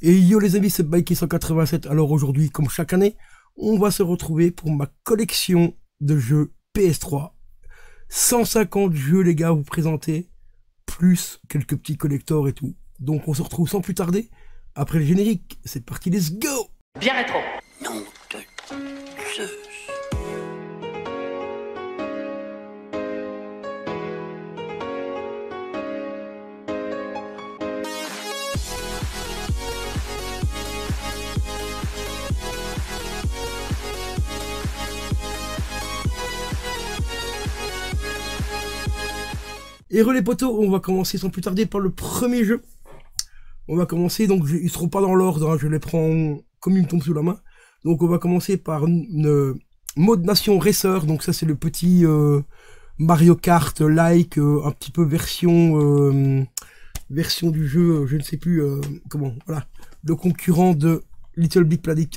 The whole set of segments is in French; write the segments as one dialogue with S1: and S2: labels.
S1: Et yo les amis, c'est Bikey187. Alors aujourd'hui, comme chaque année, on va se retrouver pour ma collection de jeux PS3. 150 jeux les gars à vous présenter, plus quelques petits collectors et tout. Donc on se retrouve sans plus tarder, après le générique. C'est parti, let's go!
S2: Bien rétro.
S3: Nom de Zeus.
S1: Et les potos, on va commencer sans plus tarder par le premier jeu. On va commencer, donc ils seront pas dans l'ordre, hein, je les prends comme ils me tombent sous la main. Donc on va commencer par une Mode Nation Racer, donc ça c'est le petit Mario Kart like, un petit peu version du jeu, je ne sais plus comment, voilà. Le concurrent de Little Big Planet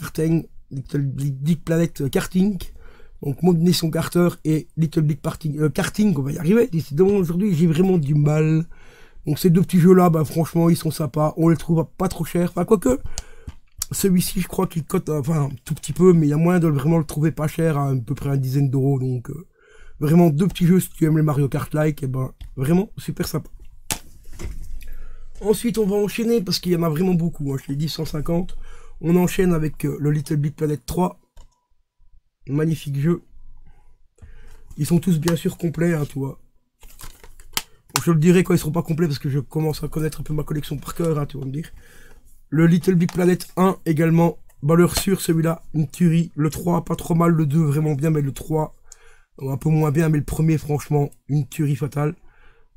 S1: Karting. Donc Mode Nation Carter et Little Big Karting, on va y arriver. Décidément aujourd'hui j'ai vraiment du mal. Donc ces deux petits jeux là, bah franchement ils sont sympas, on les trouve pas trop chers. Enfin quoique, celui-ci je crois qu'il cote, enfin un tout petit peu, mais il y a moyen de vraiment le trouver pas cher, à peu près une dizaine d'euros. Donc vraiment deux petits jeux si tu aimes les Mario Kart like, et ben vraiment super sympa. Ensuite on va enchaîner parce qu'il y en a vraiment beaucoup, hein, je l'ai dit 150. On enchaîne avec le Little Big Planet 3. Magnifique jeu. Ils sont tous bien sûr complets, hein, tu vois. Je le dirai quand ils seront pas complets parce que je commence à connaître un peu ma collection par cœur, hein, tu vas me dire. Le Little Big Planet 1 également. Valeur sûre celui-là, une tuerie. Le 3 pas trop mal, le 2 vraiment bien, mais le 3 un peu moins bien, mais le premier franchement une tuerie fatale.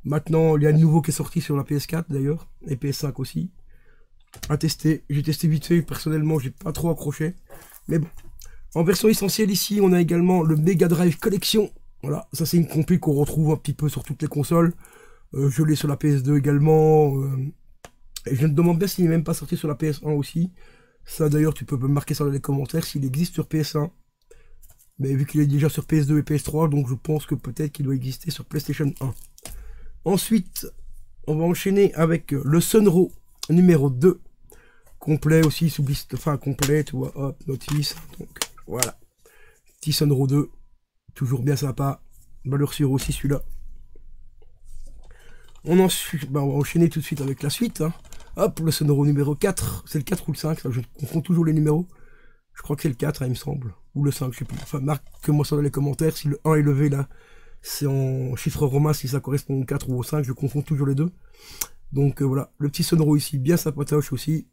S1: Maintenant il y a le nouveau qui est sorti sur la PS4 d'ailleurs, et PS5 aussi. À tester, j'ai testé vite fait, personnellement j'ai pas trop accroché. Mais bon. En version essentielle ici, on a également le Mega Drive Collection. Voilà, ça c'est une compil qu'on retrouve un petit peu sur toutes les consoles. Je l'ai sur la PS2 également. Et je me demande bien s'il n'est même pas sorti sur la PS1 aussi. Ça d'ailleurs, tu peux me marquer ça dans les commentaires s'il existe sur PS1. Mais vu qu'il est déjà sur PS2 et PS3, donc je pense que peut-être qu'il doit exister sur PlayStation 1. Ensuite, on va enchaîner avec le Sunro numéro 2. Complet aussi, sous liste, enfin complet, tu vois, hop, notice. Donc voilà. Petit Sunro 2. Toujours bien sympa. Valeur sûre aussi celui-là. On va enchaîner tout de suite avec la suite. Hein. Hop, le Sunro numéro 4. C'est le 4 ou le 5, ça, je confonds toujours les numéros. Je crois que c'est le 4, hein, il me semble. Ou le 5, je sais plus. Enfin, marque-moi ça dans les commentaires. Si le 1 est levé là, c'est en chiffre romain, si ça correspond au 4 ou au 5, je confonds toujours les deux. Donc voilà, le petit Sunro ici, bien sympatoche aussi.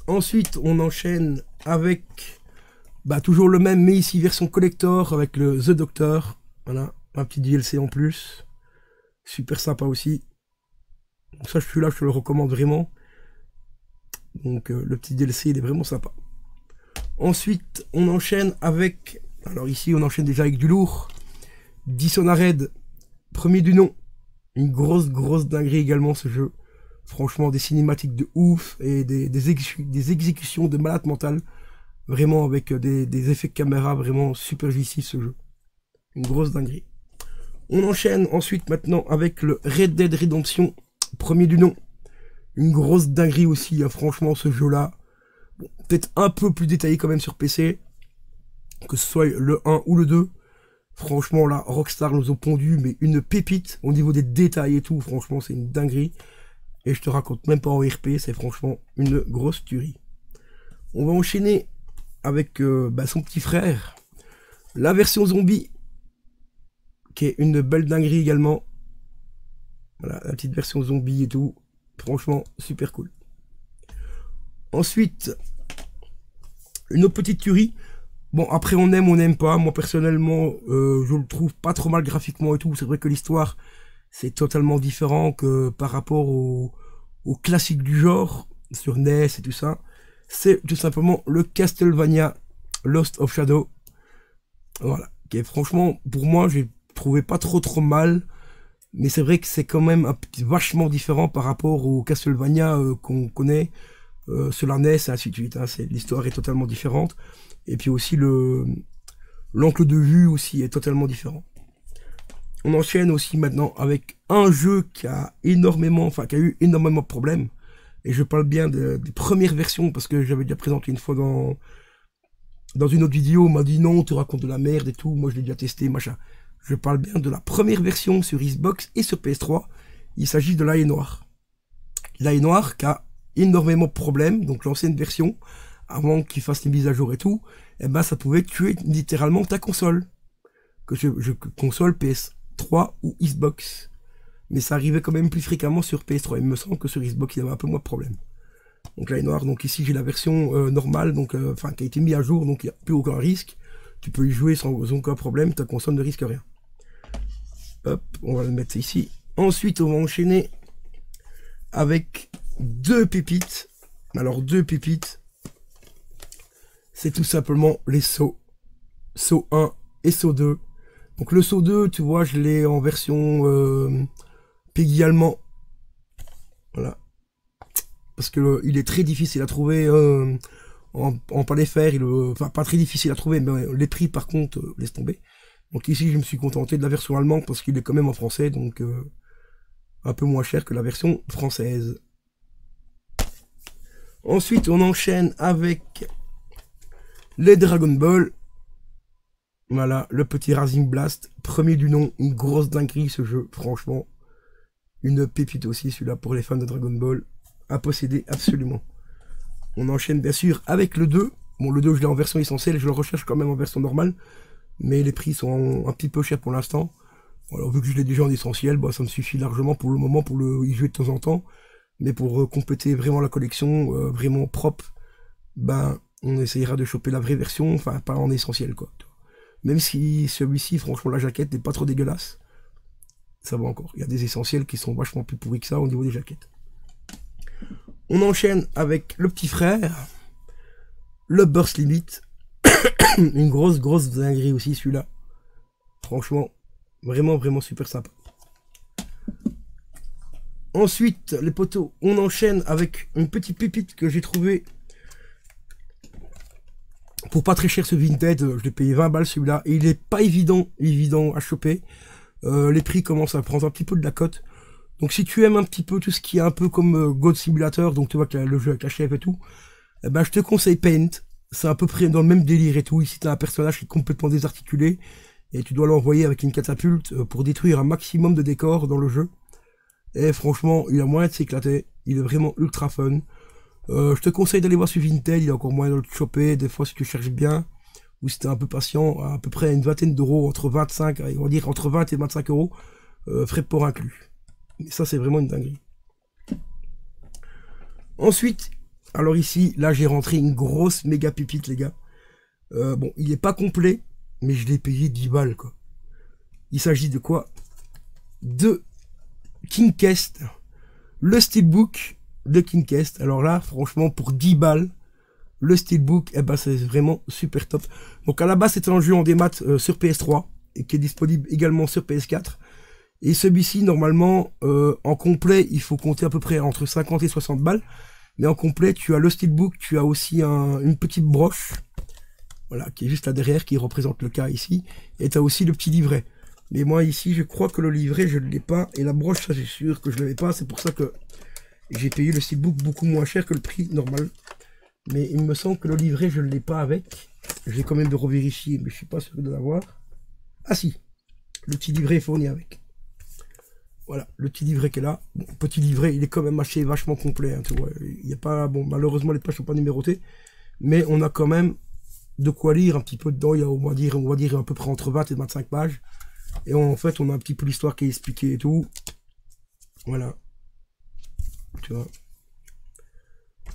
S1: Ensuite, on enchaîne avec toujours le même, mais ici version collector avec le The Doctor. Voilà, un petit DLC en plus. Super sympa aussi. Donc ça, celui-là, je te le recommande vraiment. Donc le petit DLC, il est vraiment sympa. Ensuite, on enchaîne avec... Alors ici, on enchaîne déjà avec du lourd. Dishonored, premier du nom. Une grosse dinguerie également, ce jeu. Franchement, des cinématiques de ouf et des exécutions de malade mental. Vraiment avec des effets de caméra vraiment super jouissifs ce jeu. Une grosse dinguerie. On enchaîne ensuite maintenant avec le Red Dead Redemption, premier du nom. Une grosse dinguerie aussi, hein, franchement ce jeu-là. Bon, peut-être un peu plus détaillé quand même sur PC. Que ce soit le 1 ou le 2. Franchement là, Rockstar nous ont pondu mais une pépite au niveau des détails et tout. Franchement c'est une dinguerie. Et je te raconte même pas en RP, c'est franchement une grosse tuerie. On va enchaîner avec son petit frère. La version zombie, qui est une belle dinguerie également. Voilà, la petite version zombie et tout. Franchement, super cool. Ensuite, une autre petite tuerie. Bon, après on aime, on n'aime pas. Moi personnellement, je le trouve pas trop mal graphiquement et tout. C'est vrai que l'histoire... c'est totalement différent que par rapport au classique du genre, sur NES et tout ça. C'est tout simplement le Castlevania Lost of Shadow. Voilà. Qui est franchement, pour moi, j'ai trouvé pas trop mal. Mais c'est vrai que c'est quand même vachement différent par rapport au Castlevania qu'on connaît sur la NES et ainsi de suite. Hein. L'histoire est totalement différente. Et puis aussi l'angle de vue aussi est totalement différent. On enchaîne aussi maintenant avec un jeu qui a eu énormément de problèmes. Et je parle bien des premières versions, parce que j'avais déjà présenté une fois dans une autre vidéo, on m'a dit non, tu racontes de la merde et tout, moi je l'ai déjà testé, machin. Je parle bien de la première version sur Xbox et sur PS3, il s'agit de l'Ail Noir. L'Ail Noir qui a énormément de problèmes, donc l'ancienne version, avant qu'il fasse les mises à jour et tout, eh ben ça pouvait tuer littéralement ta console. Console PS3 ou Xbox. Mais ça arrivait quand même plus fréquemment sur PS3, il me semble que sur Xbox il y avait un peu moins de problèmes. Donc l'Ail Noir, donc ici j'ai la version normale, donc enfin qui a été mise à jour, donc il n'y a plus aucun risque. Tu peux y jouer sans aucun problème, ta console ne risque rien. Hop, on va le mettre ici. Ensuite, on va enchaîner avec deux pépites. Alors deux pépites, c'est tout simplement les sauts. Saut 1 et saut 2. Donc le saut 2, tu vois, je l'ai en version PEGI allemand. Voilà. Parce que il est très difficile à trouver en palais fer, enfin pas très difficile à trouver, mais les prix par contre, laisse tomber. Donc ici je me suis contenté de la version allemande parce qu'il est quand même en français, donc un peu moins cher que la version française. Ensuite on enchaîne avec les Dragon Ball. Voilà, le petit Rising Blast, premier du nom, une grosse dinguerie ce jeu, franchement. Une pépite aussi celui-là pour les fans de Dragon Ball. À posséder absolument. On enchaîne bien sûr avec le 2. Bon, le 2 je l'ai en version essentielle, je le recherche quand même en version normale, mais les prix sont un petit peu chers pour l'instant. Alors vu que je l'ai déjà en essentiel, bah, ça me suffit largement pour le moment pour y jouer de temps en temps. Mais pour compléter vraiment la collection, vraiment propre, ben on essayera de choper la vraie version, enfin pas en essentiel quoi. Même si celui-ci, franchement la jaquette n'est pas trop dégueulasse, ça va encore. Il y a des essentiels qui sont vachement plus pourris que ça au niveau des jaquettes. On enchaîne avec le petit frère, le Burst Limit. Une grosse dinguerie aussi celui-là. Franchement, vraiment super sympa. Ensuite, les potos, on enchaîne avec une petite pépite que j'ai trouvée pour pas très cher ce Vinted. Je l'ai payé 20 balles celui-là. Et il est pas évident à choper. Les prix commencent à prendre un petit peu de la cote. Donc si tu aimes un petit peu tout ce qui est un peu comme God Simulator, donc tu vois que le jeu avec la chef et tout, eh ben je te conseille Paint. C'est à peu près dans le même délire et tout. Ici tu as un personnage qui est complètement désarticulé et tu dois l'envoyer avec une catapulte pour détruire un maximum de décors dans le jeu. Et franchement, il a moyen de s'éclater. Il est vraiment ultra fun. Je te conseille d'aller voir sur Vinted, il y a encore moyen de le choper. Des fois si tu cherches bien, ou si tu es un peu patient, à peu près une vingtaine d'euros, entre 25, on va dire entre 20 et 25 euros, frais de port inclus. Mais ça c'est vraiment une dinguerie. Ensuite, alors ici, là j'ai rentré une grosse méga pépite les gars. Bon, il est pas complet, mais je l'ai payé 10 balles quoi. Il s'agit de quoi? De Kingquest, le steelbook de Kingquest. Alors là, franchement, pour 10 balles, le steelbook, eh ben c'est vraiment super top. Donc à la base, c'était un jeu en démat sur PS3 et qui est disponible également sur PS4. Et celui-ci, normalement, en complet, il faut compter à peu près entre 50 et 60 balles. Mais en complet, tu as le steelbook, tu as aussi une petite broche, voilà, qui est juste là derrière, qui représente le cas ici. Et tu as aussi le petit livret. Mais moi, ici, je crois que le livret, je ne l'ai pas. Et la broche, ça, c'est sûr que je ne l'avais pas. C'est pour ça que j'ai payé le steelbook beaucoup moins cher que le prix normal. Mais il me semble que le livret, je ne l'ai pas avec. Je vais quand même de revérifier, mais je ne suis pas sûr de l'avoir. Ah si, le petit livret est fourni avec. Voilà, le petit livret qui est là. Bon, petit livret, il est quand même assez vachement complet. Hein, tu vois. Il y a pas, bon, malheureusement, les pages ne sont pas numérotées. Mais on a quand même de quoi lire un petit peu dedans. Il y a, on va dire à peu près entre 20 et 25 pages. Et en fait, on a un petit peu l'histoire qui est expliquée et tout. Voilà. Tu vois.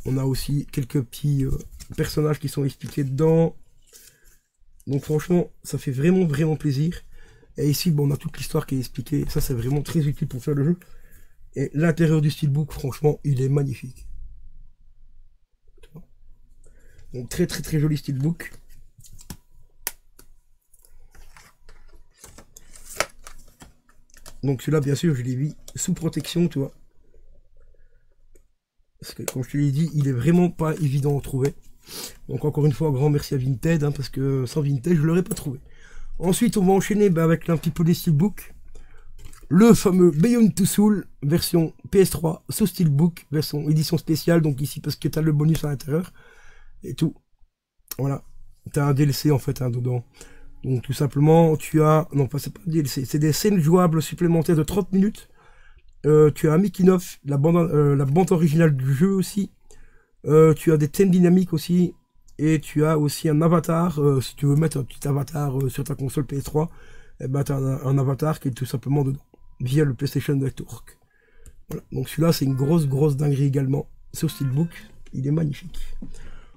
S1: On a aussi quelques petits personnages qui sont expliqués dedans. Donc franchement, ça fait vraiment plaisir. Et ici, bon, on a toute l'histoire qui est expliquée. Ça, c'est vraiment très utile pour faire le jeu. Et l'intérieur du steelbook, franchement, il est magnifique. Donc très joli steelbook. Donc celui-là, bien sûr, je l'ai mis sous protection, tu vois. Parce que, comme je te l'ai dit, il est vraiment pas évident à trouver. Donc encore une fois, un grand merci à Vinted, hein, parce que sans Vinted, je ne l'aurais pas trouvé. Ensuite, on va enchaîner avec un petit peu des steelbooks. le fameux Beyond Two Souls, version PS3, sous Steelbook, version édition spéciale, donc ici parce que tu as le bonus à l'intérieur, et tout. Voilà, tu as un DLC en fait dedans. Donc tout simplement, tu as, non pas c'est pas un DLC, c'est des scènes jouables supplémentaires de 30 minutes. Tu as un making of, la bande originale du jeu aussi. Tu as des thèmes dynamiques aussi. Et tu as aussi un avatar, si tu veux mettre un petit avatar sur ta console PS3, eh ben tu as un avatar qui est tout simplement dedans, via le PlayStation Network. Voilà. Donc celui-là c'est une grosse dinguerie également, sur Steelbook, il est magnifique.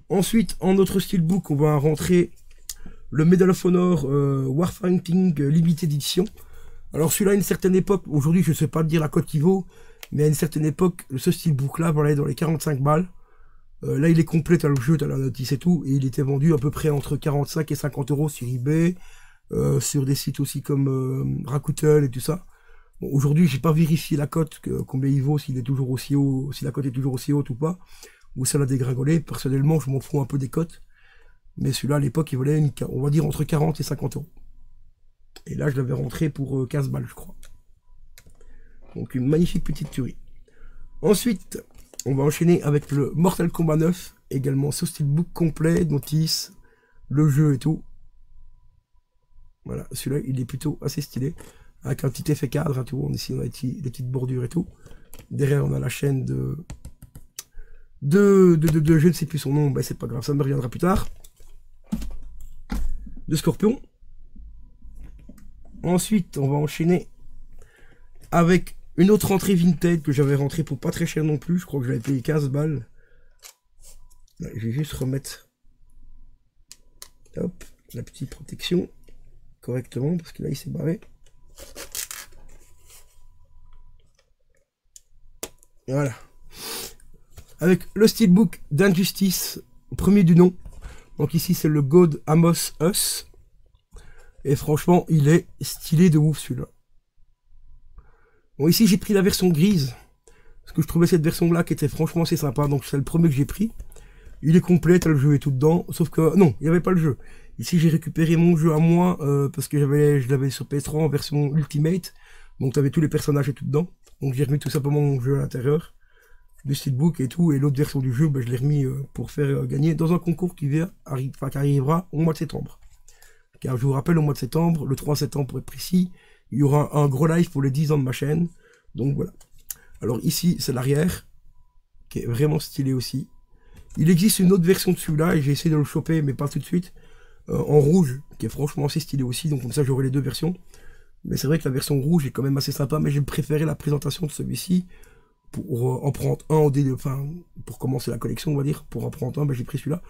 S1: Ensuite, en notre Steelbook, on va rentrer le Medal of Honor Warfighting Limited Edition. Alors celui-là à une certaine époque, aujourd'hui je ne sais pas dire la cote qu'il vaut, mais à une certaine époque, ce Steelbook là, voilà, dans les 45 balles. Là il est complet, t'as le jeu, t'as la notice et tout, et il était vendu à peu près entre 45 et 50 € sur eBay, sur des sites aussi comme Rakuten et tout ça. Bon, aujourd'hui j'ai pas vérifié la cote, combien il vaut, s'il est toujours aussi haut, si la cote est toujours aussi haute ou pas, ou ça l'a dégringolé. Personnellement je m'en fous un peu des cotes, mais celui-là à l'époque il valait on va dire entre 40 et 50 €. Et là je l'avais rentré pour 15 balles je crois. Donc une magnifique petite tuerie. Ensuite, on va enchaîner avec le Mortal Kombat 9, également ce Steelbook complet, notice, le jeu et tout. Voilà, celui-là, il est plutôt assez stylé, avec un petit effet cadre, hein, tout. Ici, on a des petites bordures et tout. Derrière, on a la chaîne je ne sais plus son nom, ben, c'est pas grave, ça me reviendra plus tard. De Scorpion. Ensuite, on va enchaîner avec une autre entrée Vinted que j'avais rentrée pour pas très cher non plus. Je crois que j'avais payé 15 balles. Là, je vais juste remettre hop, la petite protection correctement parce que là il s'est barré. Voilà. Avec le Steelbook d'Injustice, premier du nom. Donc ici c'est le God Amos Us. Et franchement, il est stylé de ouf celui-là. Bon, ici j'ai pris la version grise, parce que je trouvais cette version là qui était franchement assez sympa, donc c'est le premier que j'ai pris. Il est complet, t'as le jeu et tout dedans, sauf que non, il n'y avait pas le jeu. Ici j'ai récupéré mon jeu à moi, parce que je l'avais sur PS3 en version Ultimate, donc t'avais tous les personnages et tout dedans. Donc j'ai remis tout simplement mon jeu à l'intérieur, du Steelbook et tout, et l'autre version du jeu, ben, je l'ai remis pour faire gagner dans un concours qui arrivera au mois de septembre. Car je vous rappelle, au mois de septembre, le 3 septembre pour être précis, il y aura un gros live pour les 10 ans de ma chaîne. Donc voilà. Alors ici, c'est l'arrière, qui est vraiment stylé aussi. Il existe une autre version de celui-là, et j'ai essayé de le choper, mais pas tout de suite. En rouge, qui est franchement assez stylé aussi, donc comme ça j'aurai les deux versions. Mais c'est vrai que la version rouge est quand même assez sympa, mais j'ai préféré la présentation de celui-ci. Pour en prendre un au début, enfin, pour commencer la collection, on va dire. Pour en prendre un, ben, j'ai pris celui-là.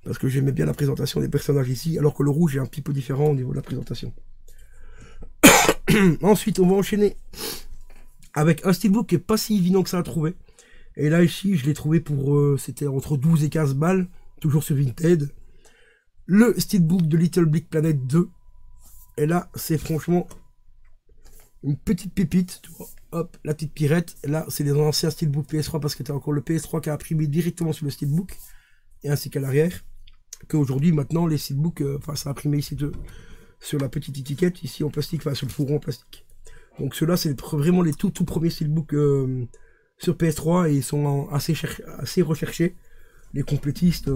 S1: Parce que j'aimais bien la présentation des personnages ici, alors que le rouge est un petit peu différent au niveau de la présentation. Ensuite, on va enchaîner avec un Steelbook qui est pas si évident que ça à trouver. Et là, ici, je l'ai trouvé pour... c'était entre 12 et 15 balles, toujours sur Vinted. Le Steelbook de Little Big Planet 2. Et là, c'est franchement une petite pépite, tu vois. Hop, la petite pirette. Et là, c'est les anciens Steelbook PS3, parce que tu as encore le PS3 qui a imprimé directement sur le Steelbook. Et ainsi qu'à l'arrière. Qu'aujourd'hui, maintenant, les Steelbook, enfin, ça a imprimé ici sur la petite étiquette, ici en plastique, enfin, sur le fourreau en plastique. Donc, ceux-là, c'est vraiment les tout premiers Steelbook sur PS3, et ils sont assez recherchés. Les complétistes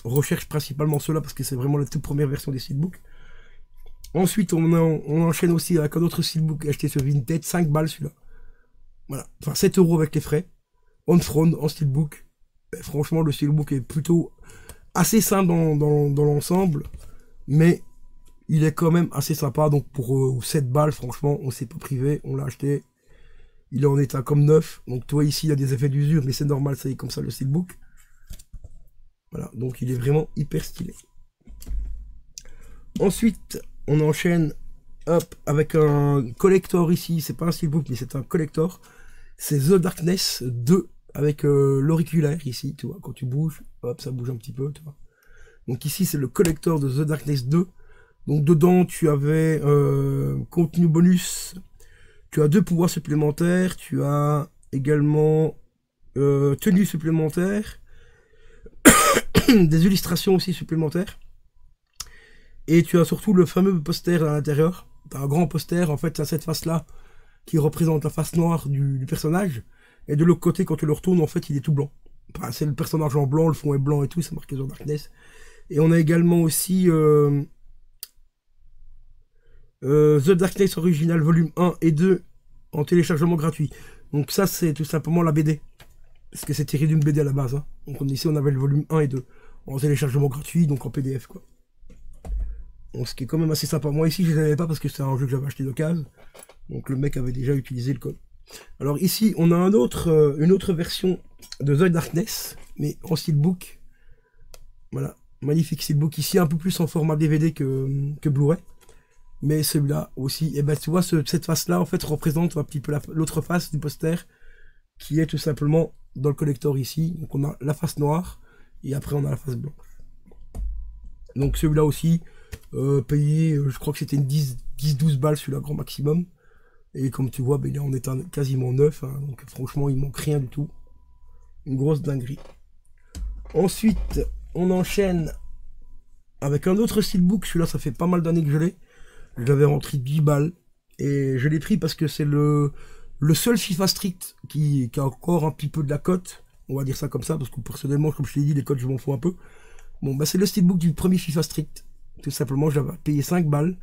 S1: recherchent principalement ceux-là, parce que c'est vraiment la toute première version des Steelbook. Ensuite, on enchaîne aussi avec un autre Steelbook acheté sur Vinted, 5 balles celui-là. Voilà, enfin 7 € avec les frais. On Throne en Steelbook. Et franchement, le Steelbook est plutôt assez simple dans l'ensemble, mais il est quand même assez sympa. Donc pour 7 balles, franchement, on s'est pas privé, on l'a acheté. Il est en état comme neuf. Donc toi ici, il y a des effets d'usure, mais c'est normal, ça y est comme ça le Steelbook. Voilà, donc il est vraiment hyper stylé. Ensuite, on enchaîne hop, avec un collector ici. C'est pas un Steelbook, mais c'est un collector. C'est The Darkness 2 avec l'auriculaire ici, tu vois. Quand tu bouges, hop, ça bouge un petit peu, tu vois. Donc ici, c'est le collector de The Darkness 2. Donc dedans, tu avais contenu bonus. Tu as 2 pouvoirs supplémentaires. Tu as également tenue supplémentaire. Des illustrations aussi supplémentaires. Et tu as surtout le fameux poster à l'intérieur. Tu as un grand poster, en fait, à cette face-là. qui représente la face noire du personnage. Et de l'autre côté, quand tu le retournes, en fait, il est tout blanc. Enfin, c'est le personnage en blanc, le fond est blanc et tout, c'est marqué The Darkness. Et on a également aussi The Darkness Original volume 1 et 2 en téléchargement gratuit. Donc ça, c'est tout simplement la BD. Parce que c'est tiré d'une BD à la base. Hein. Donc ici, on avait le volume 1 et 2 en téléchargement gratuit, donc en PDF, quoi. Donc, ce qui est quand même assez sympa. Moi, ici, je ne les avais pas parce que c'est un jeu que j'avais acheté d'occasion. Donc le mec avait déjà utilisé le code. Alors ici, on a une autre version de The Darkness, mais en steelbook. Voilà, magnifique steelbook. Ici, un peu plus en format DVD que Blu-ray. Mais celui-là aussi, et ben tu vois, cette face-là, en fait, représente un petit peu l'autre face du poster, qui est tout simplement dans le collector ici. Donc on a la face noire, et après on a la face blanche. Donc celui-là aussi, payé, je crois que c'était une 10-12 balles celui-là, grand maximum. Et comme tu vois, ben, il est en état quasiment neuf, hein, donc franchement, il manque rien du tout. Une grosse dinguerie. Ensuite, on enchaîne avec un autre steelbook. Celui-là, ça fait pas mal d'années que je l'ai. Je l'avais rentré 10 balles. Et je l'ai pris parce que c'est le seul FIFA Street qui a encore un petit peu de la cote. On va dire ça comme ça, parce que personnellement, comme je l'ai dit, les cotes, je m'en fous un peu. Bon, bah c'est le steelbook du premier FIFA Street. Tout simplement, j'avais payé 5 balles.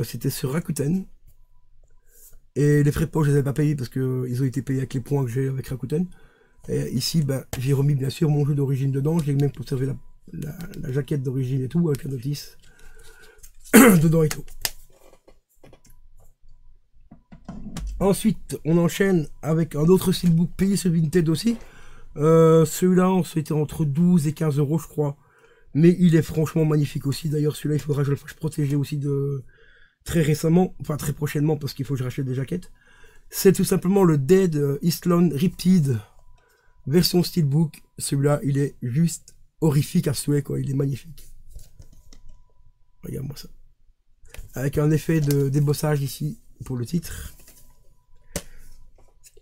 S1: C'était sur Rakuten. Et les frais de poche, je les avais pas payés parce qu'ils ont été payés avec les points que j'ai avec Rakuten. Et ici, bah, j'ai remis bien sûr mon jeu d'origine dedans. J'ai même conservé la jaquette d'origine et tout, avec la notice dedans et tout. Ensuite, on enchaîne avec un autre steelbook payé sur Vinted aussi. Celui-là, c'était entre 12 et 15 euros, je crois. Mais il est franchement magnifique aussi. D'ailleurs, celui-là, il faudra que je le fasse protéger aussi de très récemment, enfin très prochainement, parce qu'il faut que je rachète des jaquettes. C'est tout simplement le Dead Island Riptide version steelbook. Celui-là, il est juste horrifique à souhait, quoi. Il est magnifique. Regarde-moi ça. Avec un effet de débossage ici pour le titre.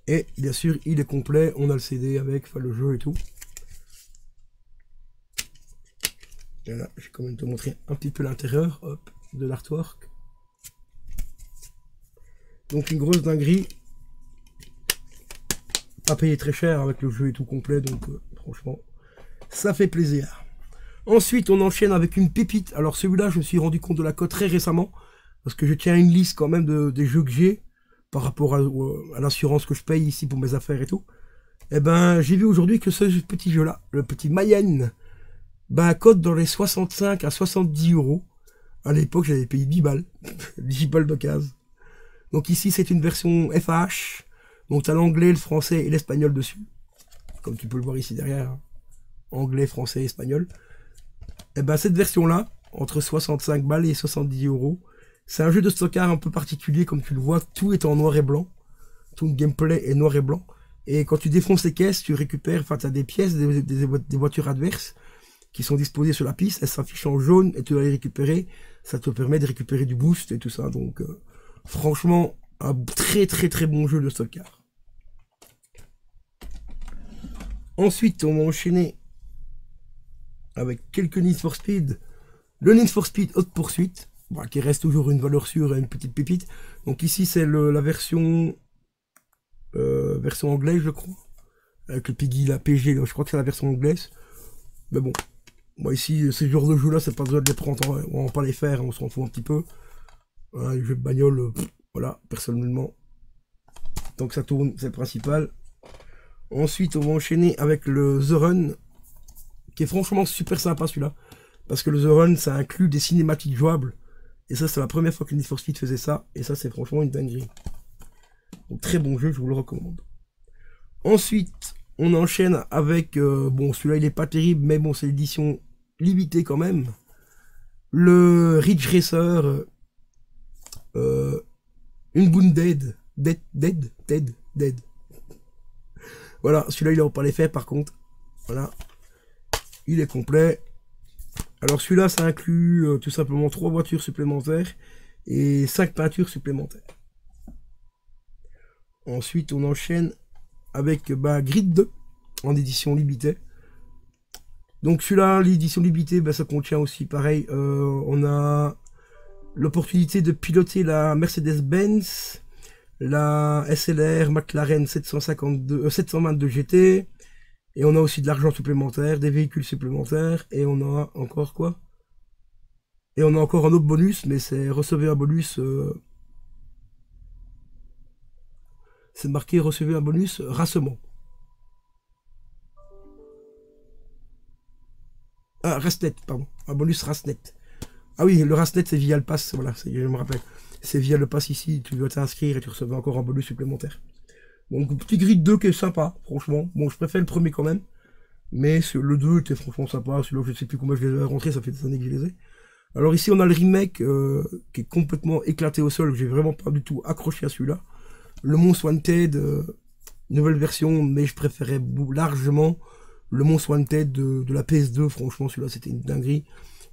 S1: Et bien sûr, il est complet. On a le CD avec, enfin le jeu et tout. Voilà, je vais quand même te montrer un petit peu l'intérieur de l'artwork. Donc une grosse dinguerie. Pas payé très cher avec le jeu et tout complet, donc franchement, ça fait plaisir. Ensuite, on enchaîne avec une pépite. Alors celui-là, je me suis rendu compte de la cote très récemment, parce que je tiens une liste quand même des jeux que j'ai, par rapport à l'assurance que je paye ici pour mes affaires et tout. Et ben, j'ai vu aujourd'hui que ce petit jeu-là, le petit Mayenne, ben, cote dans les 65 à 70 euros. À l'époque, j'avais payé 10 balles. 10 balles d'occasion. Donc ici, c'est une version FH. Donc tu as l'anglais, le français et l'espagnol dessus. Comme tu peux le voir ici derrière. Hein. Anglais, français, espagnol. Et ben cette version-là, entre 65 balles et 70 euros, c'est un jeu de stockage un peu particulier, comme tu le vois, tout est en noir et blanc. Tout le gameplay est noir et blanc. Et quand tu défonces les caisses, tu récupères, enfin tu as des pièces des voitures adverses qui sont disposées sur la piste, elles s'affichent en jaune et tu vas les récupérer. Ça te permet de récupérer du boost et tout ça. Donc franchement, un très très très bon jeu de stockage. Ensuite, on va enchaîner avec quelques Need for Speed. Le Need for Speed Haute Poursuite, bah, qui reste toujours une valeur sûre et une petite pépite. Donc ici, c'est la version anglaise, je crois. Avec le Piggy, la PG, je crois que c'est la version anglaise. Mais bon, moi ici, ces genres de jeux-là, c'est pas besoin de les prendre, on va pas les faire, on s'en fout un petit peu. Voilà, les jeux de bagnole, voilà, personnellement. Tant que ça tourne, c'est le principal. Ensuite, on va enchaîner avec le The Run, qui est franchement super sympa celui-là. Parce que le The Run, ça inclut des cinématiques jouables. Et ça, c'est la première fois que Need for Speed faisait ça. Et ça, c'est franchement une dinguerie. Donc, très bon jeu, je vous le recommande. Ensuite, on enchaîne avec... bon, celui-là, il est pas terrible, mais bon, c'est l'édition limitée quand même. Le Ridge Racer... une Boon Dead. Dead. Voilà, celui-là, il n'a pas l'effet, par contre. Voilà. Il est complet. Alors, celui-là, ça inclut tout simplement 3 voitures supplémentaires et 5 peintures supplémentaires. Ensuite, on enchaîne avec Grid 2 en édition limitée. Donc, celui-là, l'édition limitée, ça contient aussi, pareil, on a l'opportunité de piloter la Mercedes-Benz, la SLR McLaren 722 GT, et on a aussi de l'argent supplémentaire, des véhicules supplémentaires, et on a encore quoi? Et on a encore un autre bonus, mais c'est recevez un bonus, c'est marqué recevez un bonus racement. Ah, Rastnet, pardon, un bonus Rastnet. Ah oui, le Rastnet c'est via le pass, voilà, je me rappelle. C'est via le pass ici, tu dois t'inscrire et tu recevais encore un bonus supplémentaire. Donc petit grid 2 qui est sympa, franchement. Bon, je préfère le premier quand même. Mais le 2 était franchement sympa. Celui-là, je ne sais plus combien je les ai rentrés, ça fait des années que je les ai. Alors ici, on a le remake qui est complètement éclaté au sol. J'ai vraiment pas du tout accroché à celui-là. Le Most Wanted, nouvelle version, mais je préférais largement le Most Wanted de la PS2. Franchement, celui-là, c'était une dinguerie.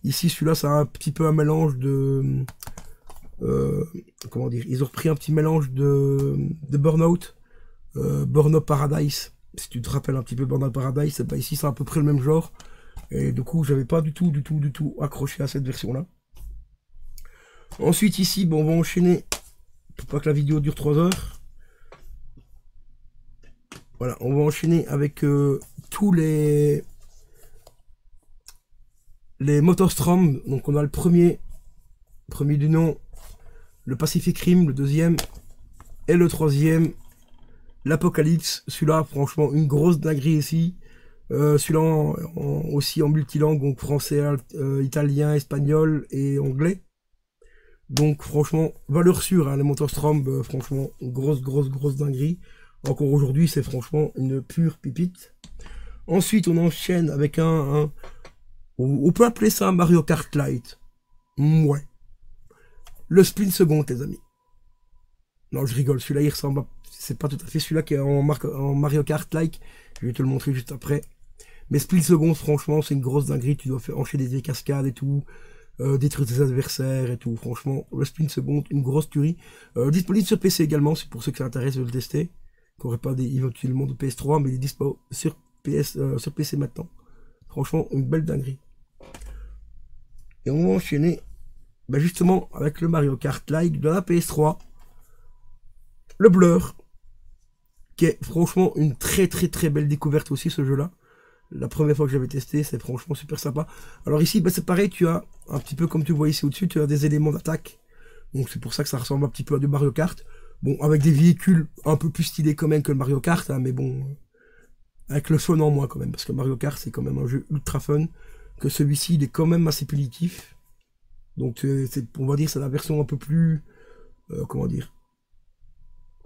S1: Ici, celui-là, ça a un petit peu un mélange de... comment dire? Ils ont repris un petit mélange de Burnout. Burnout Paradise, si tu te rappelles un petit peu Burnout Paradise, bah ici c'est à peu près le même genre, et du coup j'avais pas du tout accroché à cette version là. Ensuite ici, bon, on va enchaîner, pour pas que la vidéo dure 3 heures. Voilà, on va enchaîner avec tous les Motorstrom. Donc on a le premier du nom, le Pacific Rim, le deuxième, et le troisième, l'Apocalypse. Celui-là, franchement, une grosse dinguerie ici. Celui-là aussi en multilangue, donc français, italien, espagnol et anglais. Donc franchement, valeur sûre, hein, les Motorstrom, franchement, grosse dinguerie. Encore aujourd'hui, c'est franchement une pure pipite. Ensuite, on enchaîne avec on peut appeler ça un Mario Kart Light. Ouais. Le Spin Second, les amis. Non, je rigole, celui-là, il ressemble à... C'est pas tout à fait celui-là qui est en Mario Kart-like. Je vais te le montrer juste après. Mais Split Second, franchement, c'est une grosse dinguerie. Tu dois faire enchaîner des cascades et tout. Détruire tes adversaires et tout. Franchement, le Split Second, une grosse tuerie. Disponible sur PC également, c'est pour ceux que ça intéresse de le tester. Qui n'auraient pas éventuellement de PS3, mais il est dispo sur PC maintenant. Franchement, une belle dinguerie. Et on va enchaîner justement avec le Mario Kart-like de la PS3. Le Blur, qui est franchement une très belle découverte aussi, ce jeu-là. La première fois que j'avais testé, c'est franchement super sympa. Alors ici, c'est pareil, tu as un petit peu comme tu vois ici au-dessus, tu as des éléments d'attaque. Donc c'est pour ça que ça ressemble un petit peu à du Mario Kart. Bon, avec des véhicules un peu plus stylés quand même que le Mario Kart, hein, mais bon, avec le fun en moins quand même, parce que Mario Kart c'est quand même un jeu ultra fun, que celui-ci il est quand même assez punitif. Donc on va dire c'est la version un peu plus, comment dire,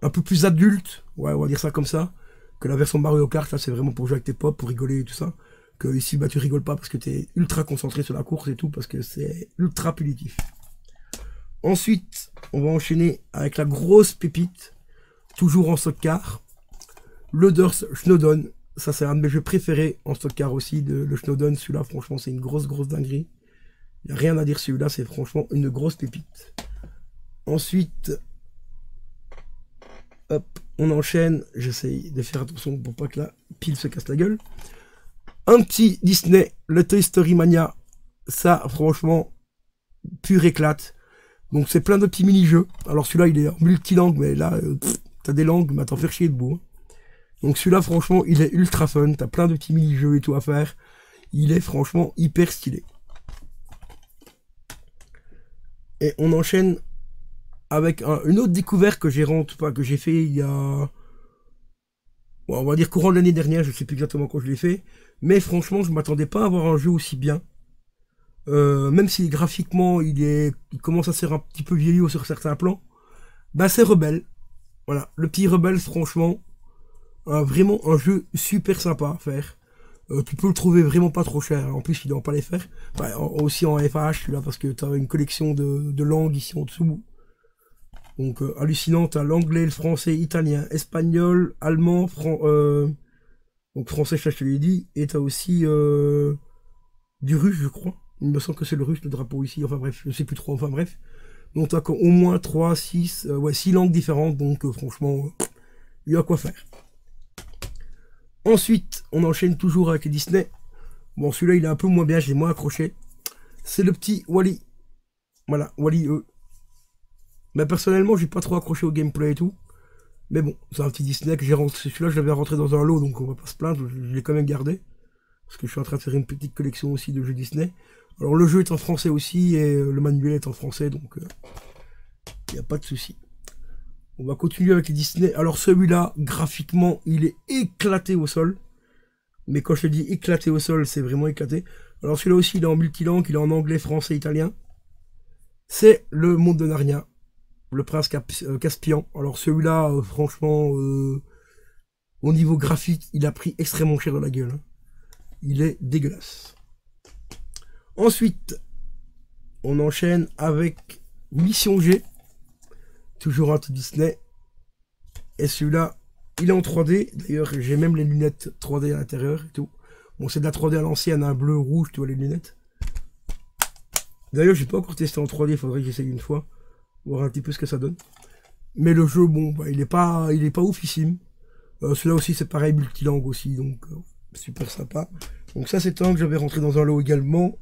S1: un peu plus adulte, ouais, on va dire ça comme ça, que la version Mario Kart, là c'est vraiment pour jouer avec tes potes, pour rigoler et tout ça, que ici tu rigoles pas parce que t'es ultra concentré sur la course et tout, parce que c'est ultra punitif. Ensuite, on va enchaîner avec la grosse pépite, toujours en stock car, le Dirt Snowdon. Ça c'est un de mes jeux préférés en stock car aussi, le Snowdon. Celui-là franchement c'est une grosse dinguerie. Il n'y a rien à dire, celui-là c'est franchement une grosse pépite. Ensuite, hop, on enchaîne. J'essaye de faire attention pour pas que la pile se casse la gueule. Un petit Disney, le Toy Story Mania. Ça franchement, pur éclate. Donc c'est plein de petits mini-jeux. Alors celui-là il est en multilangue, mais là t'as des langues, mais t'en faire chier debout. Hein. Donc celui-là franchement il est ultra fun. T'as plein de petits mini-jeux et tout à faire. Il est franchement hyper stylé. Et on enchaîne avec une autre découverte que j'ai fait il y a... Bon, on va dire courant de l'année dernière, je sais plus exactement quand je l'ai fait. Mais franchement je m'attendais pas à avoir un jeu aussi bien. Même si graphiquement il commence à se faire un petit peu vieillot sur certains plans, bah c'est Rebelle. Voilà, le petit Rebelle, franchement, vraiment un jeu super sympa à faire. Tu peux le trouver vraiment pas trop cher, en plus il doit pas les faire. Enfin, aussi en FH, là, parce que tu as une collection de langues ici en dessous. Donc hallucinant, tu as l'anglais, le français, italien, espagnol, allemand, donc français, je te l'ai dit, et tu as aussi du russe, je crois. Il me semble que c'est le russe, le drapeau ici, enfin bref, je sais plus trop, enfin bref. Donc tu as au moins 3, 6, ouais, 6 langues différentes, donc franchement, il y a quoi faire. Ensuite, on enchaîne toujours avec les Disney. Bon, celui-là, il est un peu moins bien, j'ai moins accroché. C'est le petit Wall-E. Voilà, Wall-E. Mais personnellement, j'ai pas trop accroché au gameplay et tout. Mais bon, c'est un petit Disney que j'ai rentré. Celui-là, je l'avais rentré dans un lot, donc on va pas se plaindre. Je l'ai quand même gardé. Parce que je suis en train de faire une petite collection aussi de jeux Disney. Alors le jeu est en français aussi, et le manuel est en français, donc il n'y a pas de souci. On va continuer avec les Disney. Alors celui-là, graphiquement, il est éclaté au sol. Mais quand je te dis éclaté au sol, c'est vraiment éclaté. Alors celui-là aussi, il est en multilangue, il est en anglais, français, italien. C'est le monde de Narnia. Le prince Caspian. Alors celui-là, franchement, au niveau graphique, il a pris extrêmement cher dans la gueule. Hein. Il est dégueulasse. Ensuite, on enchaîne avec Mission G. Toujours un petit Disney. Et celui-là, il est en 3D. D'ailleurs, j'ai même les lunettes 3D à l'intérieur et tout. Bon, c'est de la 3D à l'ancienne, un bleu, rouge, tu vois les lunettes. D'ailleurs, j'ai pas encore testé en 3D, il faudrait que j'essaye une fois. Voir un petit peu ce que ça donne. Mais le jeu, bon, bah, il est pas oufissime. Celui-là aussi, c'est pareil, multilangue aussi, donc super sympa. Donc ça, c'est un que j'avais rentré dans un lot également.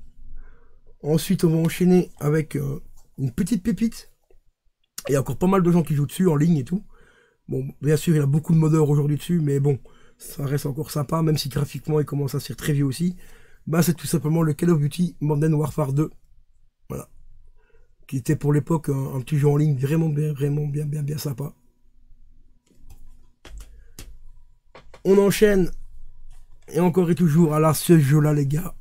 S1: Ensuite, on va enchaîner avec une petite pépite. Il y a encore pas mal de gens qui jouent dessus en ligne et tout. Bon, bien sûr, il y a beaucoup de modeurs aujourd'hui dessus, mais bon, ça reste encore sympa, même si graphiquement, il commence à se faire très vieux aussi. Bah, c'est tout simplement le Call of Duty Modern Warfare 2. Voilà. Qui était pour l'époque un petit jeu en ligne vraiment bien sympa. On enchaîne, et encore et toujours, alors ce jeu-là, les gars,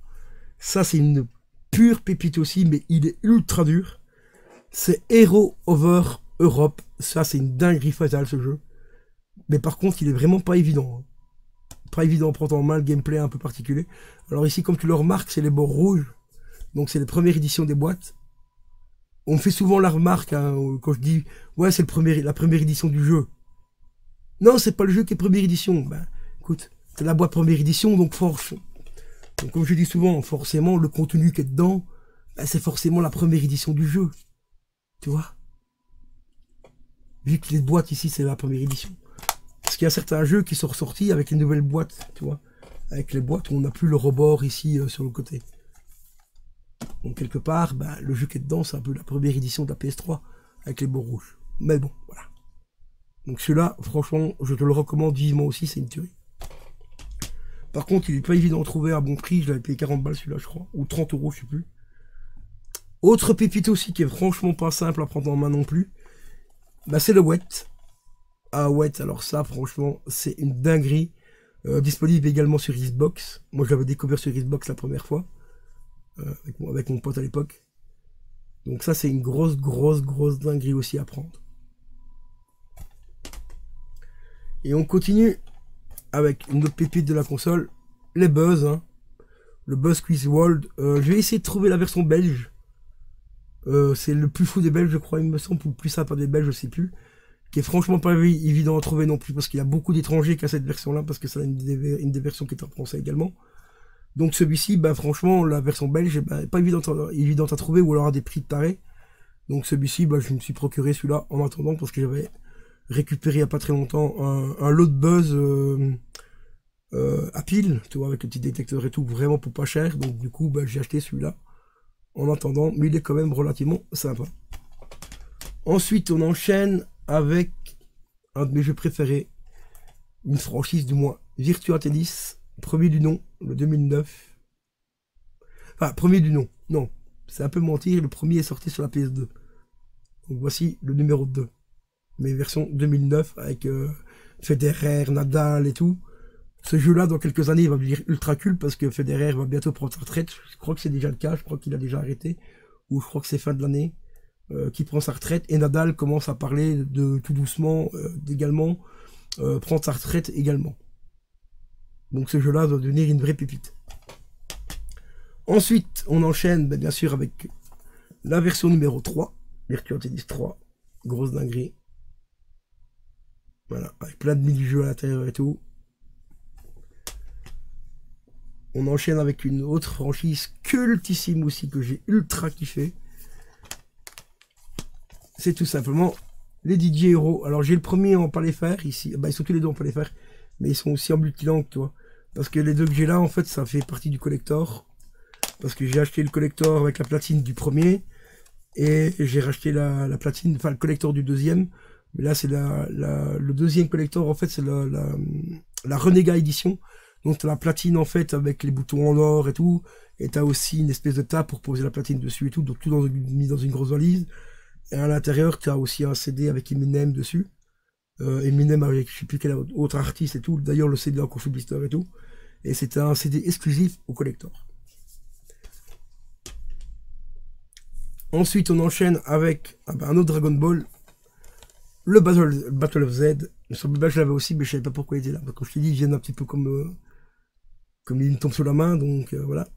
S1: ça c'est une pure pépite aussi, mais il est ultra dur. C'est Hero Over Europe. Ça, c'est une dinguerie fatale, ce jeu. Mais par contre, il est vraiment pas évident. Hein. Pas évident à prendre en main, le gameplay un peu particulier. Alors ici, comme tu le remarques, c'est les bords rouges. Donc c'est les premières éditions des boîtes. On me fait souvent la remarque hein, quand je dis « Ouais, c'est la première édition du jeu. » Non, c'est pas le jeu qui est première édition. Ben, écoute, c'est la boîte première édition, donc force. Donc comme je dis souvent, forcément, le contenu qui est dedans, ben, c'est forcément la première édition du jeu. Tu vois? Vu que les boîtes ici, c'est la première édition. Parce qu'il y a certains jeux qui sont ressortis avec les nouvelles boîtes, tu vois. Avec les boîtes où on n'a plus le rebord ici sur le côté. Donc quelque part, ben, le jeu qui est dedans, c'est un peu la première édition de la PS3 avec les bords rouges. Mais bon, voilà. Donc celui-là, franchement, je te le recommande vivement aussi, c'est une tuerie. Par contre, il est pas évident de trouver à bon prix, je l'avais payé 40 balles celui-là, je crois, ou 30 €, je sais plus. Autre pépite aussi qui est franchement pas simple à prendre en main non plus, bah c'est le Wet. Ah Wet, alors ça, franchement, c'est une dinguerie. Disponible également sur Xbox. Moi, je l'avais découvert sur Xbox la première fois. Avec mon pote à l'époque. Donc ça, c'est une grosse dinguerie aussi à prendre. Et on continue avec une autre pépite de la console, les Buzz. Hein. Le Buzz Quiz World. Je vais essayer de trouver la version belge. C'est le plus fou des Belges, je crois, il me semble, ou plus sympa des Belges, je sais plus. Qui est franchement pas évident à trouver non plus, parce qu'il y a beaucoup d'étrangers qui a cette version-là, parce que c'est une des versions qui est en français également. Donc celui-ci, bah, franchement, la version belge, bah, pas évidente à trouver, ou alors à des prix de taré. Donc celui-ci, bah, je me suis procuré celui-là en attendant, parce que j'avais récupéré il n'y a pas très longtemps un lot de Buzz à pile, tu vois, avec le petit détecteur et tout, vraiment pour pas cher. Donc du coup, bah, j'ai acheté celui-là en attendant, mais il est quand même relativement sympa. Ensuite, on enchaîne avec un de mes jeux préférés, une franchise du moins, Virtua Tennis, premier du nom, le 2009. Enfin, premier du nom, non, c'est un peu mentir, le premier est sorti sur la PS2. Donc voici le numéro 2. Mais version 2009 avec Federer, Nadal et tout. Ce jeu-là, dans quelques années, il va devenir ultra cool parce que Federer va bientôt prendre sa retraite. Je crois que c'est déjà le cas, je crois qu'il a déjà arrêté. Ou je crois que c'est fin de l'année qui prend sa retraite. Et Nadal commence à parler de tout doucement également prendre sa retraite également. Donc ce jeu-là va devenir une vraie pépite. Ensuite, on enchaîne bien sûr avec la version numéro 3, Virtua Tennis 3, grosse dinguerie. Voilà, avec plein de mini-jeux à l'intérieur et tout. On enchaîne avec une autre franchise cultissime aussi que j'ai ultra kiffé. C'est tout simplement les DJ Hero. Alors j'ai le premier en Paléphère ici. Bah, ils sont tous les deux en Paléphère. Mais ils sont aussi en multilangue, tu vois. Parce que les deux que j'ai là, en fait, ça fait partie du collector. Parce que j'ai acheté le collector avec la platine du premier. Et j'ai racheté la platine, enfin le collector du deuxième. Mais là, c'est le deuxième collector, en fait, c'est la Renega Edition. Donc, t'as la platine, en fait, avec les boutons en or et tout. Et t'as aussi une espèce de table pour poser la platine dessus et tout. Donc, tout mis dans une grosse valise. Et à l'intérieur, t'as aussi un CD avec Eminem dessus. Eminem avec je sais plus quel autre artiste et tout. D'ailleurs, le CD est encore sous blister et tout. Et c'était un CD exclusif au collector. Ensuite, on enchaîne avec un autre Dragon Ball. Le Battle of Z. Sur le je l'avais aussi, mais je savais pas pourquoi il était là. Parce que comme je t'ai dit, ils viennent un petit peu comme il me tombe sous la main. Donc voilà.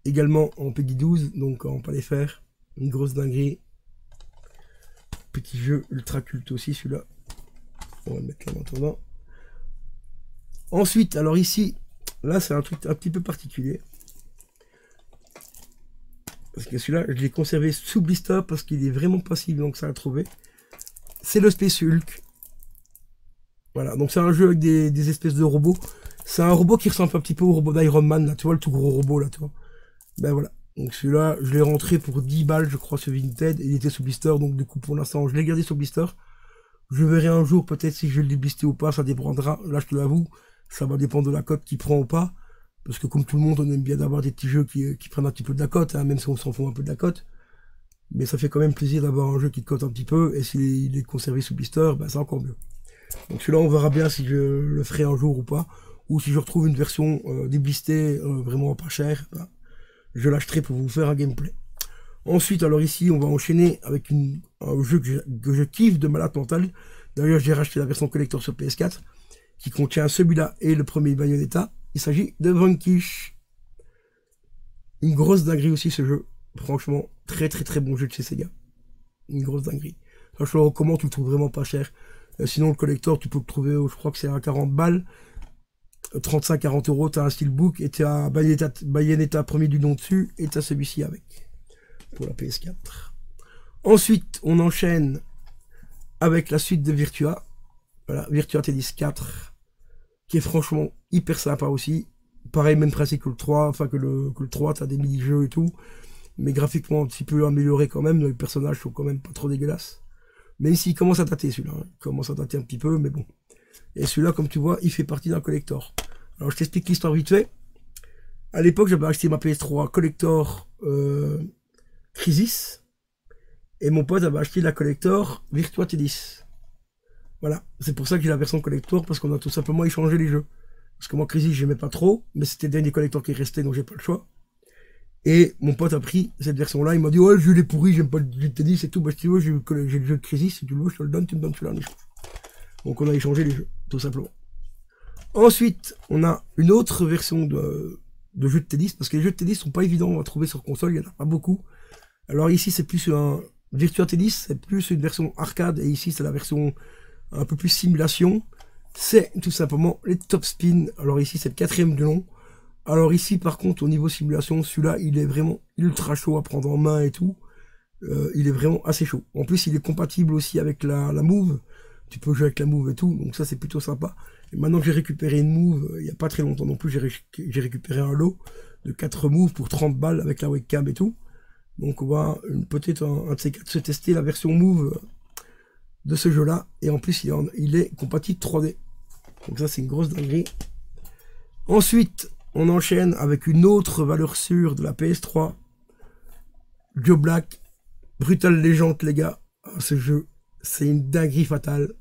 S1: Également en Peggy 12, donc en palais fer. Une grosse dinguerie. Petit jeu ultra culte aussi, celui-là. On va le mettre là maintenant. Ensuite, alors ici, là c'est un truc un petit peu particulier. Parce que celui-là, je l'ai conservé sous blister parce qu'il est vraiment pas si long que ça à trouver. C'est le Space Hulk. Voilà, donc c'est un jeu avec des espèces de robots. C'est un robot qui ressemble un petit peu au robot d'Iron Man, là, tu vois, le tout gros robot, là, tu vois. Ben voilà. Donc celui-là, je l'ai rentré pour 10 balles, je crois, sur Vinted. Il était sous blister, donc du coup, pour l'instant, je l'ai gardé sous blister. Je verrai un jour, peut-être, si je vais le déblister ou pas, ça dépendra. Là, je te l'avoue, ça va dépendre de la cote qu'il prend ou pas. Parce que comme tout le monde, on aime bien d'avoir des petits jeux qui prennent un petit peu de la cote, hein, même si on s'en fout un peu de la cote. Mais ça fait quand même plaisir d'avoir un jeu qui cote un petit peu, et s'il est conservé sous blister, ben c'est encore mieux. Donc celui-là, on verra bien si je le ferai un jour ou pas, ou si je retrouve une version déblistée vraiment pas chère, ben, je l'achèterai pour vous faire un gameplay. Ensuite, alors ici, on va enchaîner avec un jeu que je kiffe de malade mental. D'ailleurs, j'ai racheté la version collector sur PS4, qui contient celui-là et le premier Bayonetta. Il s'agit de Vanquish. Une grosse dinguerie aussi ce jeu. Franchement, très très très bon jeu de chez Sega. Une grosse dinguerie. Enfin, je le recommande, tu le trouves vraiment pas cher. Sinon, le collector, tu peux le trouver, je crois que c'est à 40 balles. 35-40 euros, t'as un steelbook et t'as Bayonetta premier du nom dessus et t'as celui-ci avec. Pour la PS4. Ensuite, on enchaîne avec la suite de Virtua. Voilà, Virtua Tennis 4. Qui est franchement hyper sympa aussi. Pareil, même principe que le 3, enfin que le 3, t'as des mini-jeux et tout. Mais graphiquement un petit peu amélioré quand même. Les personnages sont quand même pas trop dégueulasses. Mais ici, il commence à dater celui-là. Hein. Il commence à dater un petit peu, mais bon. Et celui-là, comme tu vois, il fait partie d'un collector. Alors, je t'explique l'histoire vite fait. À l'époque, j'avais acheté ma PS3 collector Crisis. Et mon pote avait acheté la collector Virtua Tennis. Voilà. C'est pour ça que j'ai la version collector, parce qu'on a tout simplement échangé les jeux. Parce que moi, Crisis, j'aimais pas trop, mais c'était le dernier collector qui restait, donc j'ai pas le choix. Et mon pote a pris cette version-là, il m'a dit, ouais, le jeu est pourri, j'aime pas le jeu de tennis et tout. Bah, si tu veux, j'ai le jeu de Crisis, si tu le veux, je te le donne, tu me donnes celui-là. Donc on a échangé les jeux, tout simplement. Ensuite, on a une autre version de jeu de tennis, parce que les jeux de tennis sont pas évidents à trouver sur console, il y en a pas beaucoup. Alors ici, c'est plus un Virtua Tennis, c'est plus une version arcade, et ici, c'est la version un peu plus simulation. C'est tout simplement les Top Spin. Alors ici, c'est le 4e de long. Alors ici, par contre, au niveau simulation, celui-là, il est vraiment ultra chaud à prendre en main et tout. Il est vraiment assez chaud. En plus, il est compatible aussi avec la Move. Tu peux jouer avec la Move et tout, donc ça, c'est plutôt sympa. Et maintenant que j'ai récupéré une Move, il n'y a pas très longtemps non plus, j'ai récupéré un lot de 4 Moves pour 30 balles avec la webcam et tout. Donc on va peut-être un de ces 4 se tester la version Move de ce jeu-là. Et en plus, il est compatible 3D. Donc ça, c'est une grosse dinguerie. Ensuite, on enchaîne avec une autre valeur sûre de la PS3. Joe Black. Brutal Legend, les gars. Ce jeu, c'est une dinguerie fatale.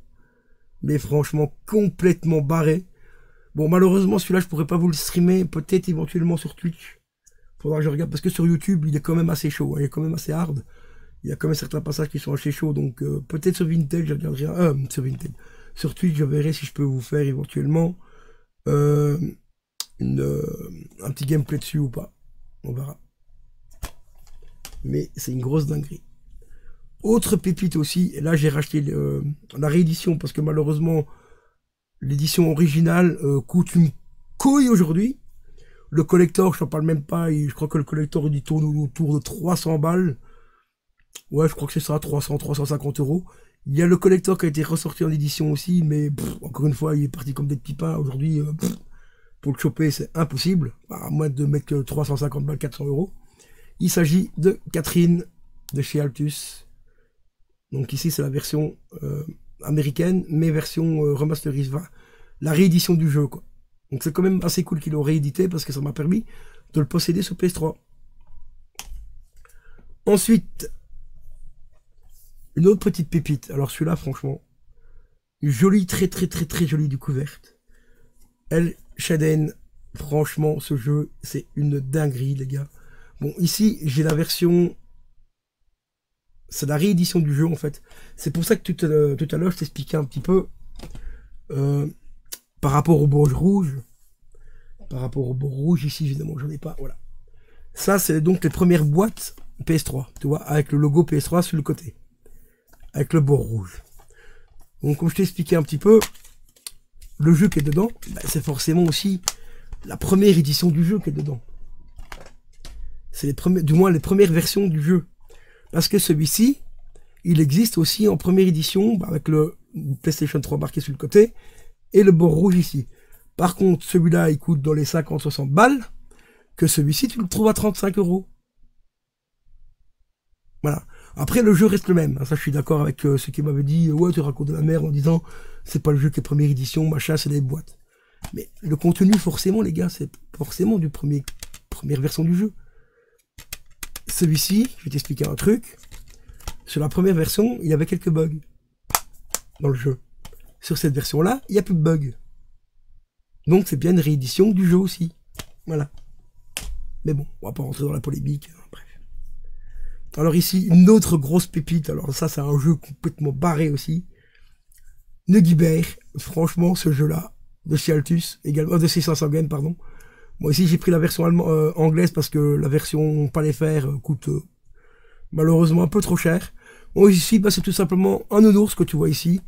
S1: Mais franchement, complètement barré. Bon, malheureusement, celui-là, je pourrais pas vous le streamer. Peut-être éventuellement sur Twitch. Faudra que je regarde. Parce que sur YouTube, il est quand même assez chaud. Hein, il est quand même assez hard. Il y a quand même certains passages qui sont assez chauds. Donc, peut-être sur Vinted, je regarderai. Sur Vinted. Sur Twitch, je verrai si je peux vous faire éventuellement un petit gameplay dessus ou pas. On verra. Mais c'est une grosse dinguerie. Autre pépite aussi, et là j'ai racheté la réédition parce que malheureusement l'édition originale coûte une couille aujourd'hui. Le collector, je n'en parle même pas, et je crois que le collector il tourne autour de 300 balles. Ouais, je crois que c'est ça, 300-350 euros. Il y a le collector qui a été ressorti en édition aussi, mais encore une fois, il est parti comme des petits pains. Aujourd'hui, pour le choper, c'est impossible. À moins de mettre que 350 balles, 400 euros. Il s'agit de Catherine, de chez Altus. Donc ici, c'est la version américaine, mais version remasterisée, enfin, la réédition du jeu, quoi. Donc c'est quand même assez cool qu'ils l'ont réédité, parce que ça m'a permis de le posséder sur PS3. Ensuite, une autre petite pépite. Alors celui-là, franchement, jolie, très jolie découverte. El Shaden, franchement, ce jeu, c'est une dinguerie, les gars. Bon, ici, j'ai la version... C'est la réédition du jeu, en fait. C'est pour ça que tout à l'heure, je t'expliquais un petit peu par rapport au bord rouge. Par rapport au bord rouge, ici, évidemment, j'en ai pas. Voilà. Ça, c'est donc les premières boîtes PS3, tu vois, avec le logo PS3 sur le côté. Avec le bord rouge. Donc, comme je t'ai expliqué un petit peu, le jeu qui est dedans, bah, c'est forcément aussi la première édition du jeu qui est dedans. C'est du moins les premières versions du jeu. Parce que celui-ci, il existe aussi en première édition, bah, avec le PlayStation 3 marqué sur le côté, et le bord rouge ici. Par contre, celui-là, il coûte dans les 50-60 balles, que celui-ci, tu le trouves à 35 €. Voilà. Après, le jeu reste le même. Ça, je suis d'accord avec ceux qui m'avaient dit, ouais, tu racontes de la merde en disant, c'est pas le jeu qui est première édition, machin, c'est des boîtes. Mais le contenu, forcément, les gars, c'est forcément du première version du jeu. Celui-ci, je vais t'expliquer un truc. Sur la première version, il y avait quelques bugs dans le jeu. Sur cette version-là, il n'y a plus de bugs. Donc, c'est bien une réédition du jeu aussi. Voilà. Mais bon, on va pas rentrer dans la polémique. Hein, bref. Alors ici, une autre grosse pépite. Alors ça, c'est un jeu complètement barré aussi. Nugibert. Franchement, ce jeu-là, de chez Altus, également, de chez 500 Games, pardon. Moi ici, j'ai pris la version anglaise parce que la version pas les faire coûte malheureusement un peu trop cher. Bon, ici, bah, c'est tout simplement un nounours que tu vois ici,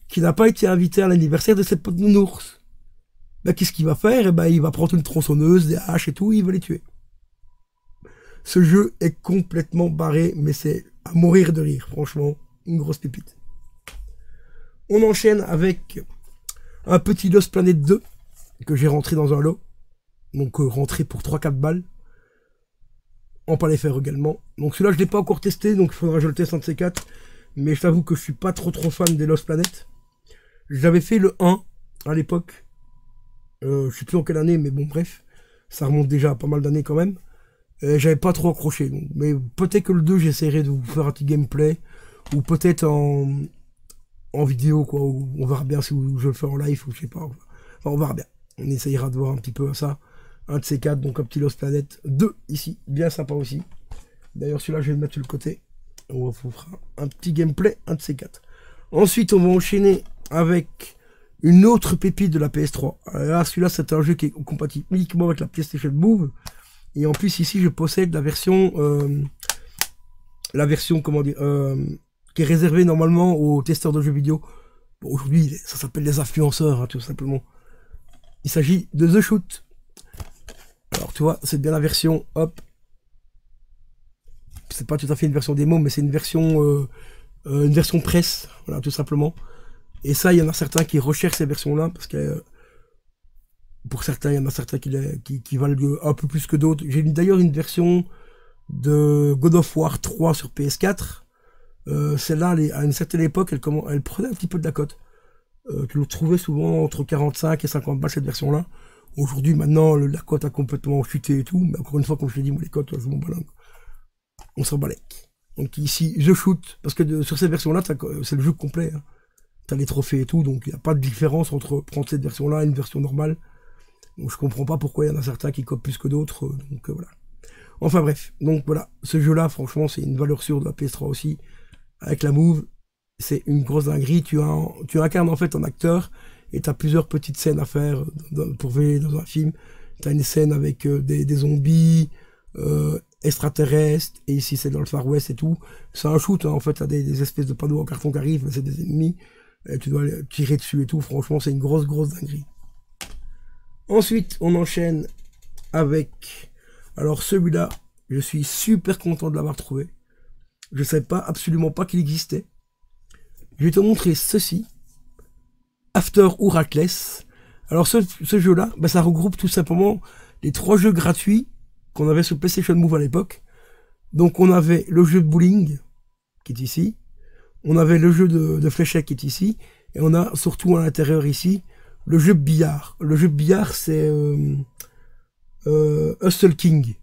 S1: qui n'a pas été invité à l'anniversaire de ses potes nounours. Bah, qu'est-ce qu'il va faire? Eh ben, il va prendre une tronçonneuse, des haches et tout, il va les tuer. Ce jeu est complètement barré, mais c'est à mourir de rire, franchement, une grosse pépite. On enchaîne avec un petit Lost Planet 2, que j'ai rentré dans un lot. Donc rentré pour 3-4 balles. En pas les faire également. Donc celui-là je l'ai pas encore testé, donc il faudra que je le teste un de ces 4. Mais je t'avoue que je suis pas trop fan des Lost Planet. J'avais fait le 1 à l'époque. Je sais plus en quelle année, mais bon bref. Ça remonte déjà à pas mal d'années quand même. J'avais pas trop accroché. Donc, mais peut-être que le 2 j'essaierai de vous faire un petit gameplay. Ou peut-être en vidéo quoi. Ou on verra bien si je le fais en live ou je sais pas. Enfin on verra bien. On essayera de voir un petit peu ça. Un de ces 4, donc un petit Lost Planet 2 ici, bien sympa aussi. D'ailleurs celui-là je vais le mettre sur le côté. On vous fera un petit gameplay, un de ces 4. Ensuite on va enchaîner avec une autre pépite de la PS3. Alors celui-là c'est un jeu qui est compatible uniquement avec la PlayStation Move. Et en plus ici je possède la version comment dire, qui est réservée normalement aux testeurs de jeux vidéo. Bon, aujourd'hui ça s'appelle les influenceurs, hein, tout simplement. Il s'agit de The Shoot. Alors tu vois, c'est bien la version, hop. C'est pas tout à fait une version démo, mais c'est une version presse, voilà, tout simplement. Et ça, il y en a certains qui recherchent ces versions-là, parce que pour certains, il y en a certains qui valent un peu plus que d'autres. J'ai d'ailleurs une version de God of War 3 sur PS4. Celle-là, à une certaine époque, elle prenait un petit peu de la cote. Tu le trouvais souvent entre 45 et 50 balles cette version-là. Aujourd'hui, maintenant, la cote a complètement chuté et tout. Mais encore une fois, comme je l'ai dit, moi, les cotes, je m'en balance. On s'en balèque. Donc ici, je shoot. Parce que sur cette version-là, c'est le jeu complet. Hein. T'as les trophées et tout. Donc il n'y a pas de différence entre prendre cette version-là et une version normale. Donc je comprends pas pourquoi il y en a certains qui copent plus que d'autres. Donc voilà. Enfin bref. Donc voilà. Ce jeu-là, franchement, c'est une valeur sûre de la PS3 aussi. Avec la Move, c'est une grosse dinguerie. Tu incarnes en fait un acteur. Et tu as plusieurs petites scènes à faire pour veiller dans un film. Tu as une scène avec des zombies, extraterrestres, et ici c'est dans le Far West et tout. C'est un shoot, hein, en fait, tu as des espèces de panneaux en carton qui arrivent, c'est des ennemis, et tu dois tirer dessus et tout. Franchement, c'est une grosse dinguerie. Ensuite, on enchaîne avec... Alors celui-là, je suis super content de l'avoir trouvé. Je ne savais absolument pas qu'il existait. Je vais te montrer ceci. After Oracless. Alors ce jeu-là, bah, ça regroupe tout simplement les 3 jeux gratuits qu'on avait sur PlayStation Move à l'époque. Donc on avait le jeu de bowling, qui est ici. On avait le jeu de fléchettes qui est ici. Et on a surtout à l'intérieur ici, le jeu de billard. Le jeu de billard, c'est Hustle King.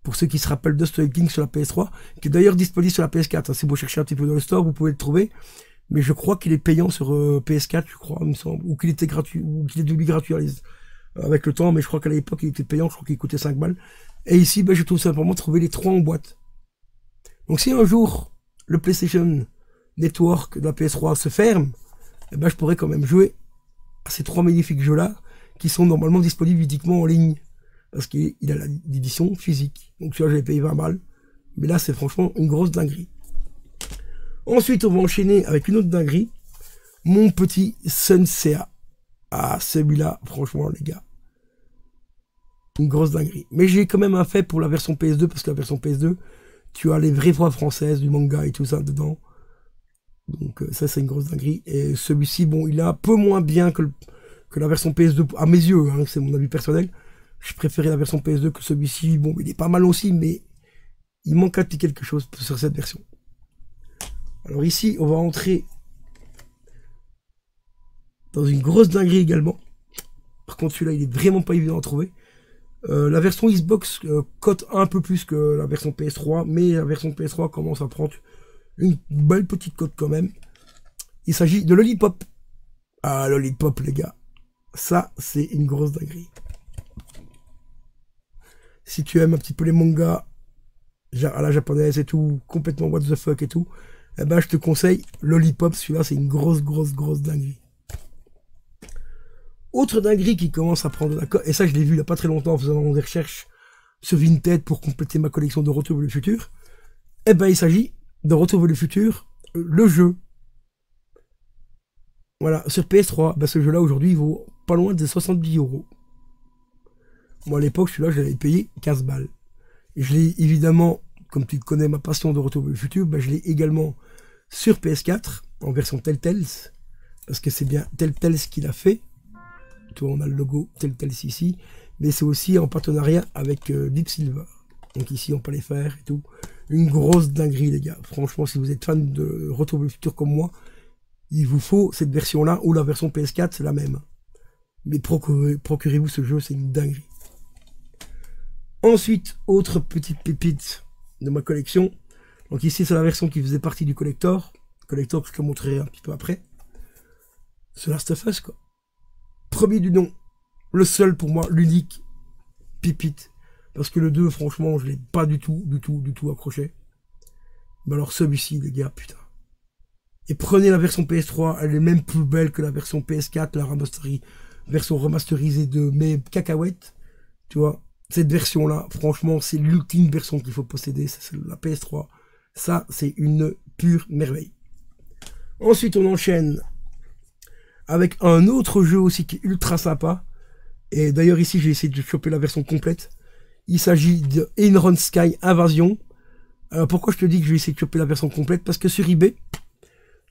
S1: Pour ceux qui se rappellent d'Hustle King sur la PS3, qui est d'ailleurs disponible sur la PS4. Si vous cherchez un petit peu dans le store, vous pouvez le trouver. Mais je crois qu'il est payant sur PS4, je crois, il me semble. Ou qu'il était gratuit, ou qu'il est devenu gratuit avec le temps. Mais je crois qu'à l'époque, il était payant. Je crois qu'il coûtait 5 balles. Et ici, ben, je trouve simplement trouver les 3 en boîte. Donc si un jour, le PlayStation Network de la PS3 se ferme, eh ben, je pourrais quand même jouer à ces 3 magnifiques jeux-là, qui sont normalement disponibles uniquement en ligne. Parce qu'il a l'édition physique. Donc celui-là, j'avais payé 20 balles. Mais là, c'est franchement une grosse dinguerie. Ensuite, on va enchaîner avec une autre dinguerie. Mon petit Sensea. Ah, celui-là, franchement, les gars. Une grosse dinguerie. Mais j'ai quand même un fait pour la version PS2, parce que la version PS2, tu as les vraies voix françaises, du manga et tout ça dedans. Donc ça, c'est une grosse dinguerie. Et celui-ci, bon, il est un peu moins bien que la version PS2, à mes yeux, hein, c'est mon avis personnel. Je préférais la version PS2 que celui-ci. Bon, il est pas mal aussi, mais il manque un petit quelque chose sur cette version. Alors ici, on va entrer dans une grosse dinguerie également. Par contre, celui-là, il est vraiment pas évident à trouver. La version Xbox cote un peu plus que la version PS3, mais la version PS3 commence à prendre une belle petite cote quand même. Il s'agit de Lollipop. Ah, Lollipop, les gars. Ça, c'est une grosse dinguerie. Si tu aimes un petit peu les mangas à la japonaise et tout, complètement what the fuck et tout, eh ben, je te conseille Lollipop. Celui-là, c'est une grosse dinguerie. Autre dinguerie qui commence à prendre la cote, et ça, je l'ai vu il n'y a pas très longtemps en faisant des recherches sur Vinted pour compléter ma collection de Retour vers le futur. Eh ben, il s'agit de Retour vers le futur, le jeu. Voilà, sur PS3, ben, ce jeu-là, aujourd'hui, il vaut pas loin de 70 €. Moi, à l'époque, celui-là, je l'avais payé 15 balles. Et je l'ai évidemment, comme tu connais ma passion de Retour vers le futur, ben, je l'ai également sur PS4, en version Telltales, parce que c'est bien Telltales qui l'a fait. Tu vois, on a le logo Telltales ici, mais c'est aussi en partenariat avec Deep Silver. Donc ici, on peut les faire et tout. Une grosse dinguerie, les gars. Franchement, si vous êtes fan de Retour vers le futur comme moi, il vous faut cette version-là, ou la version PS4, c'est la même. Mais procurez-vous ce jeu, c'est une dinguerie. Ensuite, autre petite pépite de ma collection. Donc ici, c'est la version qui faisait partie du collector. Collector que je te montrerai un petit peu après. C'est Last of Us, quoi. Premier du nom. Le seul, pour moi, l'unique pépite. Parce que le 2, franchement, je l'ai pas du tout accroché. Mais alors celui-ci, les gars, putain. Et prenez la version PS3, elle est même plus belle que la version PS4, la version remasterisée de mes cacahuètes. Tu vois, cette version-là, franchement, c'est l'ultime version qu'il faut posséder, c'est la PS3. Ça, c'est une pure merveille. Ensuite, on enchaîne avec un autre jeu aussi qui est ultra sympa. Et d'ailleurs, ici, j'ai essayé de choper la version complète. Il s'agit de Inrun Sky Invasion. Alors, pourquoi je te dis que je vais essayer de choper la version complète? Parce que sur eBay,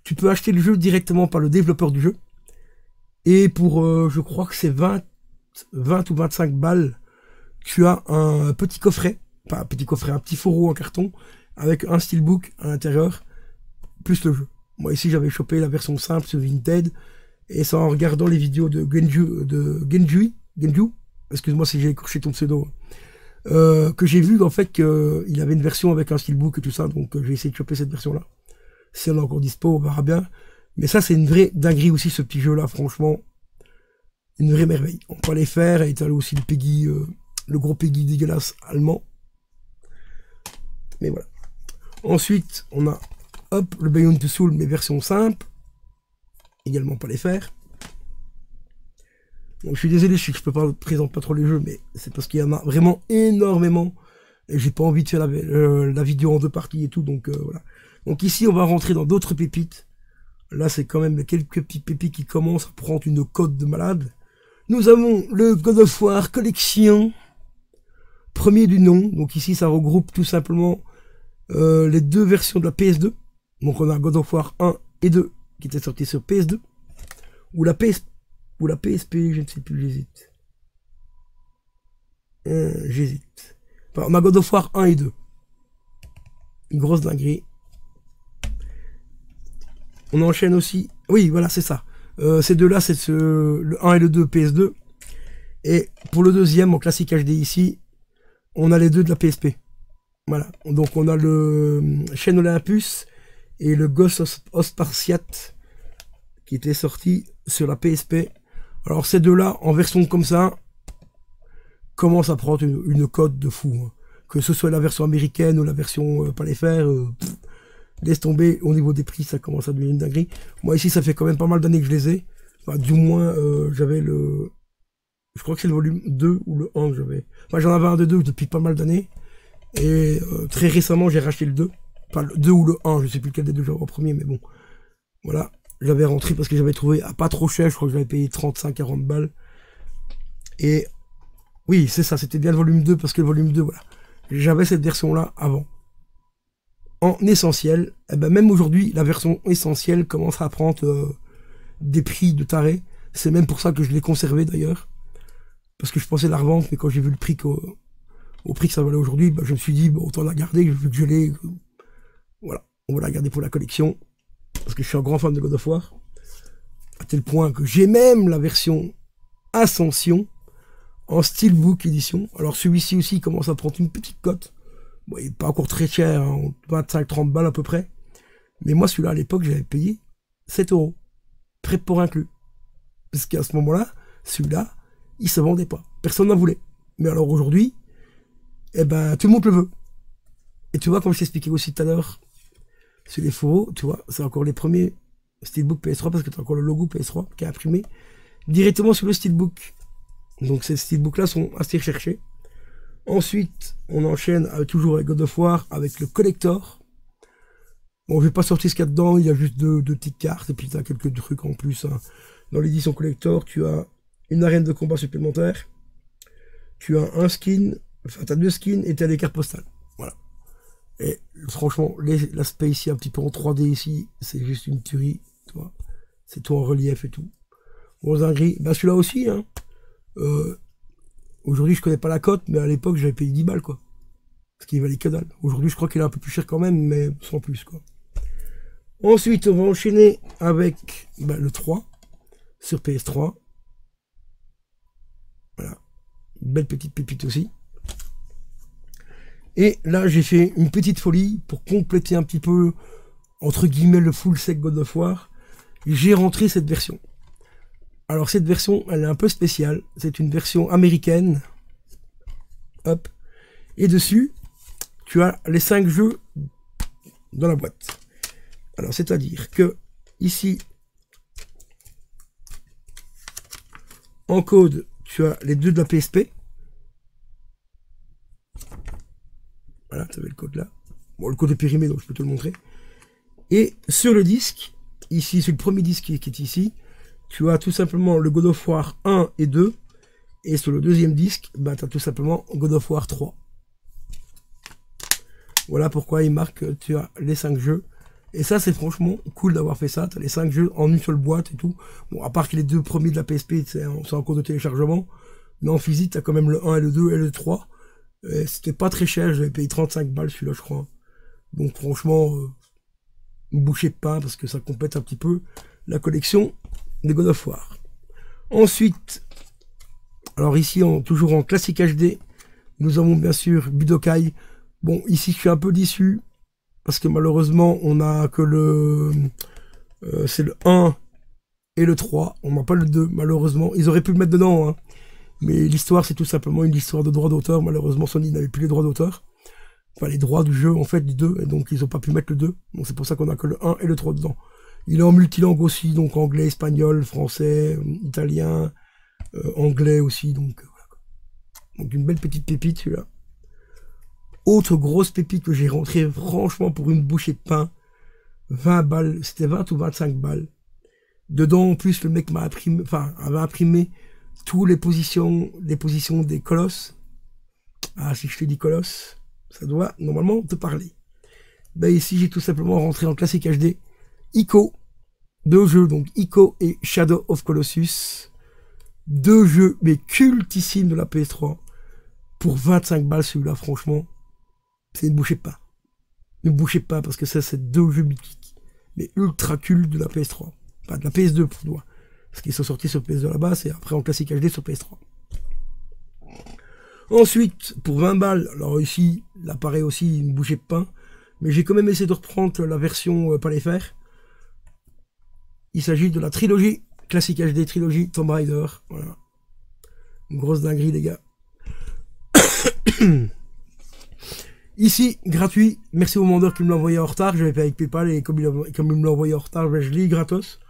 S1: tu peux acheter le jeu directement par le développeur du jeu. Et pour, je crois que c'est 20 ou 25 balles, tu as un petit coffret. Pas un petit coffret, un petit fourreau en carton, avec un steelbook à l'intérieur, plus le jeu. Moi, ici, j'avais chopé la version simple sur Vinted. Et c'est en regardant les vidéos de Genju, excuse-moi si j'ai écorché ton pseudo, que j'ai vu en fait qu'il avait une version avec un steelbook et tout ça, donc j'ai essayé de choper cette version-là. Si on est encore dispo, on verra bien. Mais ça, c'est une vraie dinguerie aussi, ce petit jeu-là, franchement. Une vraie merveille. On peut les faire, et t'as aussi le Peggy, le gros Peggy dégueulasse allemand. Mais voilà. Ensuite, on a, hop, le Beyond Two Souls, mais version simple. Également pas les faire. Donc, je suis désolé, je peux pas présenter pas trop les jeux, mais c'est parce qu'il y en a vraiment énormément. Et j'ai pas envie de faire la vidéo en 2 parties et tout, donc voilà. Donc ici, on va rentrer dans d'autres pépites. Là, c'est quand même quelques petits pépites qui commencent à prendre une cote de malade. Nous avons le God of War Collection. Premier du nom. Donc ici, ça regroupe tout simplement les 2 versions de la PS2. Donc on a God of War 1 et 2 qui étaient sortis sur PS2. Ou la PSP, je ne sais plus, j'hésite. J'hésite. Enfin, on a God of War 1 et 2. Une grosse dinguerie. On enchaîne aussi. Oui, voilà, c'est ça. Ces deux-là, c'est le 1 et le 2 PS2. Et pour le deuxième, en classique HD ici, on a les deux de la PSP. Voilà. Donc on a le Chain Olympus et le Ghost of Spartiate qui était sorti sur la PSP. Alors ces deux-là, en version comme ça, commencent à prendre une cote de fou. Hein. Que ce soit la version américaine ou la version pas les faire, laisse tomber. Au niveau des prix, ça commence à devenir une dinguerie. Moi ici, ça fait quand même pas mal d'années que je les ai. Enfin, du moins, j'avais le... Je crois que c'est le volume 2 ou le 1 que j'avais. Enfin, j'en avais un de 2 depuis pas mal d'années. Et très récemment, j'ai racheté le 2. Enfin, le 2 ou le 1, je sais plus lequel des deux j'avais en premier, mais bon. Voilà. J'avais rentré parce que j'avais trouvé à pas trop cher. Je crois que j'avais payé 35-40 balles. Et oui, c'est ça. C'était bien le volume 2 parce que le volume 2, voilà. J'avais cette version-là avant. En essentiel, eh ben, même aujourd'hui, la version essentielle commence à prendre des prix de taré. C'est même pour ça que je l'ai conservé d'ailleurs. Parce que je pensais la revendre, mais quand j'ai vu le prix au prix que ça valait aujourd'hui, bah, je me suis dit, bon, autant la garder, vu que je l'ai. Voilà, on va la garder pour la collection. Parce que je suis un grand fan de God of War. À tel point que j'ai même la version Ascension en Steelbook édition. Alors celui-ci aussi commence à prendre une petite cote. Bon, il n'est pas encore très cher, hein, 25-30 balles à peu près. Mais moi, celui-là, à l'époque, j'avais payé 7 €. Prêt pour inclus. Parce qu'à ce moment-là, celui-là, il se vendait pas. Personne n'en voulait. Mais alors aujourd'hui, eh ben, tout le monde le veut. Et tu vois, comme je t'expliquais aussi tout à l'heure, sur les fourreaux, tu vois, c'est encore les premiers Steelbook PS3 parce que tu as encore le logo PS3 qui est imprimé directement sur le Steelbook. Donc ces Steelbooks-là sont assez recherchés. Ensuite, on enchaîne toujours avec God of War, avec le collector. Bon, je vais pas sortir ce qu'il y a dedans, il y a juste deux petites cartes, et puis tu as quelques trucs en plus. Hein. Dans l'édition collector, tu as une arène de combat supplémentaire, tu as un skin, enfin tu as 2 skins, et tu as des cartes postales. Voilà. Et franchement, l'aspect ici, un petit peu en 3D ici, c'est juste une tuerie, tu vois. C'est tout en relief et tout. Bon, un gris, bah celui-là aussi, hein. Aujourd'hui, je connais pas la cote, mais à l'époque, j'avais payé 10 balles, quoi. Parce qu'il valait que dalle. Aujourd'hui, je crois qu'il est un peu plus cher quand même, mais sans plus, quoi. Ensuite, on va enchaîner avec bah, le 3 sur PS3. Voilà. Une belle petite pépite aussi. Et là, j'ai fait une petite folie pour compléter un petit peu, entre guillemets, le full set God of War. J'ai rentré cette version. Alors, cette version, elle est un peu spéciale. C'est une version américaine. Hop. Et dessus, tu as les 5 jeux dans la boîte. Alors, c'est-à-dire que, ici, en code, tu as les 2 de la PSP. Voilà, tu avais le code là. Bon, le code est périmé, donc je peux te le montrer. Et sur le disque, ici, c'est le premier disque qui est ici, tu as tout simplement le God of War 1 et 2. Et sur le deuxième disque, bah, tu as tout simplement God of War 3. Voilà pourquoi il marque que tu as les 5 jeux. Et ça, c'est franchement cool d'avoir fait ça. Tu as les 5 jeux en une seule boîte et tout. Bon, à part que les 2 premiers de la PSP, c'est en cours de téléchargement. Mais en physique, tu as quand même le 1 et le 2 et le 3. C'était pas très cher, j'avais payé 35 balles celui-là, je crois. Donc franchement, une bouchée de pain parce que ça complète un petit peu la collection des God of War. Ensuite, alors ici, toujours en classique HD, nous avons bien sûr Budokai. Bon, ici, je suis un peu déçu parce que malheureusement, on n'a que c'est le 1 et le 3. On n'a pas le 2, malheureusement. Ils auraient pu le mettre dedans, hein. Mais l'histoire, c'est tout simplement une histoire de droit d'auteur. Malheureusement, Sony n'avait plus les droits d'auteur. Enfin, les droits du jeu, en fait, du 2. Et donc, ils n'ont pas pu mettre le 2. Donc, c'est pour ça qu'on a que le 1 et le 3 dedans. Il est en multilangue aussi. Donc, anglais, espagnol, français, italien, anglais aussi. Donc, voilà. Donc, une belle petite pépite, celui-là. Autre grosse pépite que j'ai rentrée, franchement, pour une bouchée de pain. 20 balles. C'était 20 ou 25 balles. Dedans, en plus, le mec m'a imprimé, enfin, avait imprimé toutes les positions des colosses. Ah, si je te dis colosse, ça doit normalement te parler. Ben ici, j'ai tout simplement rentré en classique HD. Ico, 2 jeux, donc Ico et Shadow of Colossus. 2 jeux, mais cultissimes de la PS3. Pour 25 balles, celui-là, franchement, c'est une bouchée de pain. Ne bouchez pas, parce que ça, c'est 2 jeux mythiques. mais ultra cool de la PS3. Enfin, de la PS2 pour moi. Parce qu'ils sont sortis sur PS2 à la base et après en classique HD sur PS3. Ensuite, pour 20 balles, alors ici, l'appareil aussi, une bouchée de pain. Mais j'ai quand même essayé de reprendre la version Palais Fer. Il s'agit de la trilogie, classique HD trilogie Tomb Raider. Voilà. Une grosse dinguerie, les gars. Ici, gratuit. Merci au vendeur qui me l'a envoyé en retard. J'avais fait avec PayPal et comme il me l'a envoyé en retard, ben, je l'ai gratos.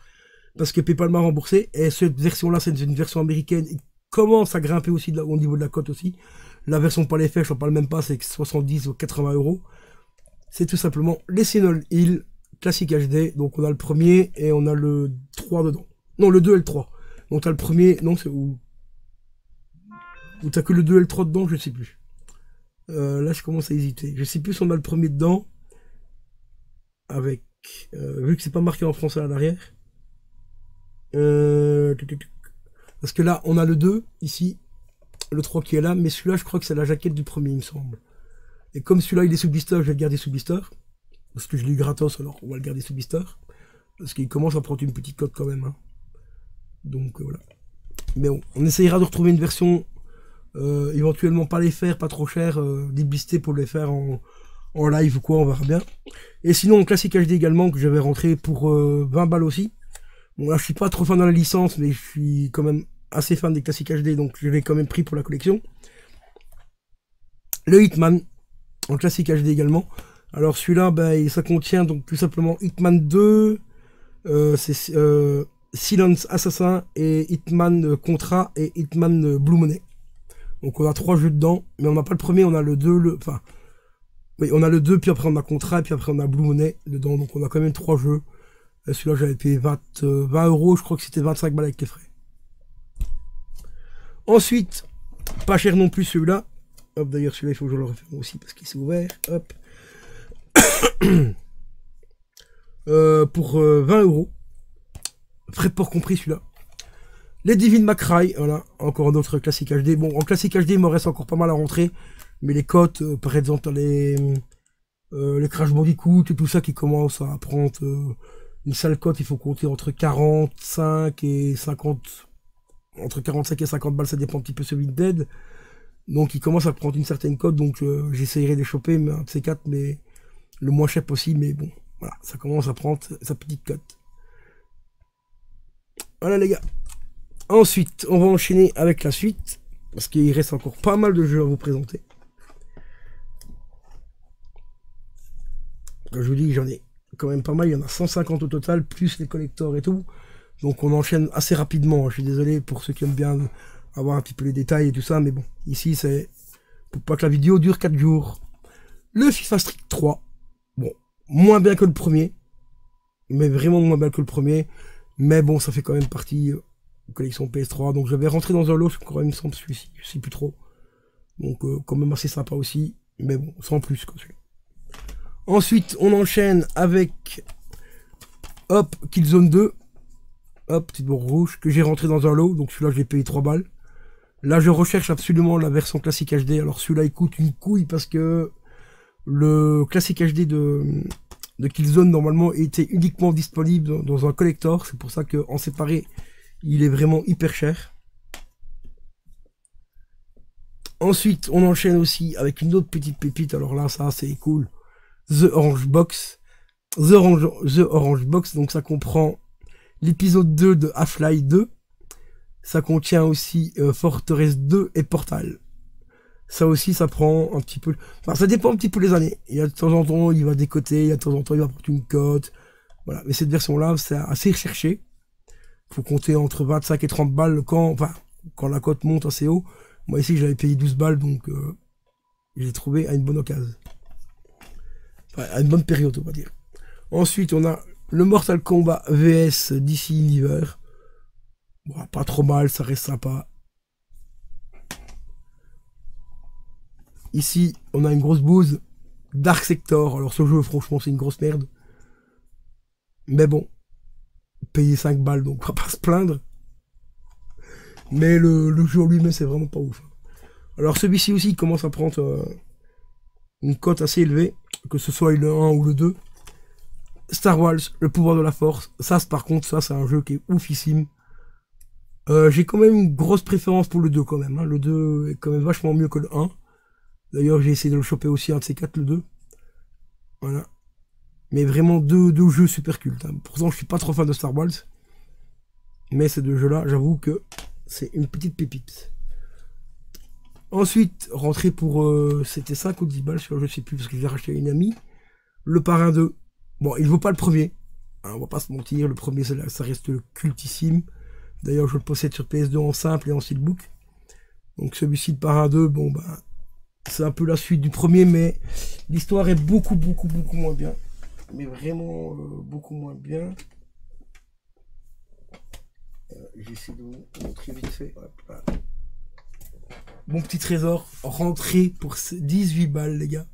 S1: Parce que PayPal m'a remboursé. Et cette version-là, c'est une version américaine. Il commence à grimper aussi au niveau de la cote aussi. La version Palais Fer, je n'en parle même pas, c'est 70 ou 80 €. C'est tout simplement les Single Hill classique HD. Donc on a le premier et on a le 3 dedans. Non, le 2 et le 3. Donc t'as le premier, non, c'est où? Ou t'as que le 2 et le 3 dedans, je sais plus. Là, je commence à hésiter. Je sais plus si on a le premier dedans. Avec... vu que c'est pas marqué en français à l'arrière. Parce que là, on a le 2, ici. Le 3 qui est là. Mais celui-là, je crois que c'est la jaquette du premier, il me semble. Et comme celui-là, il est sous blister, je vais le garder sous blister. Parce que je l'ai eu gratos, alors on va le garder sous blister. Parce qu'il commence à prendre une petite cote quand même. Hein. Donc, voilà. Mais bon, on essayera de retrouver une version... éventuellement pas les faire, pas trop cher, déblisté pour les faire en live ou quoi, on verra bien. Et sinon, classique HD également, que j'avais rentré pour 20 balles aussi. Bon là, je suis pas trop fan de la licence, mais je suis quand même assez fan des classiques HD, donc je l'ai quand même pris pour la collection. Le Hitman, en classique HD également. Alors celui-là, ben, ça contient donc tout simplement Hitman 2, c'est Silence Assassin, et Hitman Contra, et Hitman Blue Money. Donc on a 3 jeux dedans, mais on n'a pas le premier, on a le 2, enfin... Oui, on a le 2, puis après on a Contra, et puis après on a Blue Money dedans, donc on a quand même 3 jeux. Celui-là j'avais payé 20 €, je crois que c'était 25 balles avec les frais. Ensuite, pas cher non plus celui-là. Hop, d'ailleurs celui-là il faut que je le referme aussi parce qu'il s'est ouvert. Hop. Pour 20 €. Frais de port compris celui-là. Les Devil May Cry, voilà, encore un autre classique HD. Bon, en classique HD, il me reste encore pas mal à rentrer. Mais les cotes, par exemple, les Crash Bandicoot et tout ça qui commencent à prendre une sale cote, il faut compter entre 45 et 50. Entre 45 et 50 balles, ça dépend un petit peu celui de Dead. Donc il commence à prendre une certaine cote, donc j'essayerai de les choper, mais un de ces 4, mais le moins cher possible, mais bon, voilà, ça commence à prendre sa petite cote. Voilà les gars. Ensuite, on va enchaîner avec la suite, parce qu'il reste encore pas mal de jeux à vous présenter. Comme je vous dis, j'en ai quand même pas mal, il y en a 150 au total, plus les collectors et tout. Donc on enchaîne assez rapidement, je suis désolé pour ceux qui aiment bien avoir un petit peu les détails et tout ça, mais bon, ici c'est pour pas que la vidéo dure 4 jours. Le FIFA Street 3, bon, moins bien que le premier, mais vraiment moins bien que le premier, mais bon, ça fait quand même partie... collection PS3, donc je vais rentrer dans un lot, je crois, il me semble, celui-ci, je sais plus trop. Donc quand même assez sympa aussi, mais bon, sans plus quoi, celui-là. Ensuite, on enchaîne avec hop, Killzone 2, hop, petite bourre rouge, que j'ai rentré dans un lot, donc celui-là je l'ai payé 3 balles. Là je recherche absolument la version classique HD, alors celui-là il coûte une couille parce que le classique HD de Killzone normalement était uniquement disponible dans un collector, c'est pour ça qu'en séparé, il est vraiment hyper cher. Ensuite, on enchaîne aussi avec une autre petite pépite. Alors là, ça, c'est cool. The Orange Box. The Orange Box, donc ça comprend l'épisode 2 de Half-Life 2. Ça contient aussi Fortress 2 et Portal. Ça aussi, ça prend un petit peu... Enfin, ça dépend un petit peu les années. Il y a de temps en temps, il va décoter. Il y a de temps en temps, il va prendre une cote. Voilà. Mais cette version-là, c'est assez recherché. Faut compter entre 25 et 30 balles quand la cote monte assez haut. Moi ici j'avais payé 12 balles, donc j'ai trouvé à une bonne occasion. Enfin, à une bonne période on va dire. Ensuite on a le Mortal Kombat VS DC Universe. Bon, pas trop mal, ça reste sympa. Ici on a une grosse bouse. Dark Sector, alors ce jeu franchement c'est une grosse merde. Mais bon. Payer 5 balles, donc on va pas se plaindre. Mais le jeu lui-même, c'est vraiment pas ouf. Alors celui-ci aussi, il commence à prendre une cote assez élevée, que ce soit le 1 ou le 2. Star Wars, le pouvoir de la force. Ça, par contre, ça, c'est un jeu qui est oufissime. J'ai quand même une grosse préférence pour le 2 quand même. Hein. Le 2 est quand même vachement mieux que le 1. D'ailleurs, j'ai essayé de le choper aussi, un de ces 4, le 2. Voilà. Mais vraiment deux jeux super cultes. Hein. Pourtant, je suis pas trop fan de Star Wars. Mais ces deux jeux-là, j'avoue que c'est une petite pépite. Ensuite, rentrer pour... c'était 5 ou 10 balles, je sais plus, parce que je l'ai racheté à une amie. Le Parrain 2. Bon, il ne vaut pas le premier. Hein, on va pas se mentir, le premier, ça reste le cultissime. D'ailleurs, je le possède sur PS2 en simple et en steelbook. Donc celui-ci, le Parrain 2, bon, bah... c'est un peu la suite du premier, mais l'histoire est beaucoup moins bien. Mais vraiment beaucoup moins bien. J'essaie de vous montrer vite fait. Hop, là. Mon petit trésor, rentré pour 18 balles, les gars.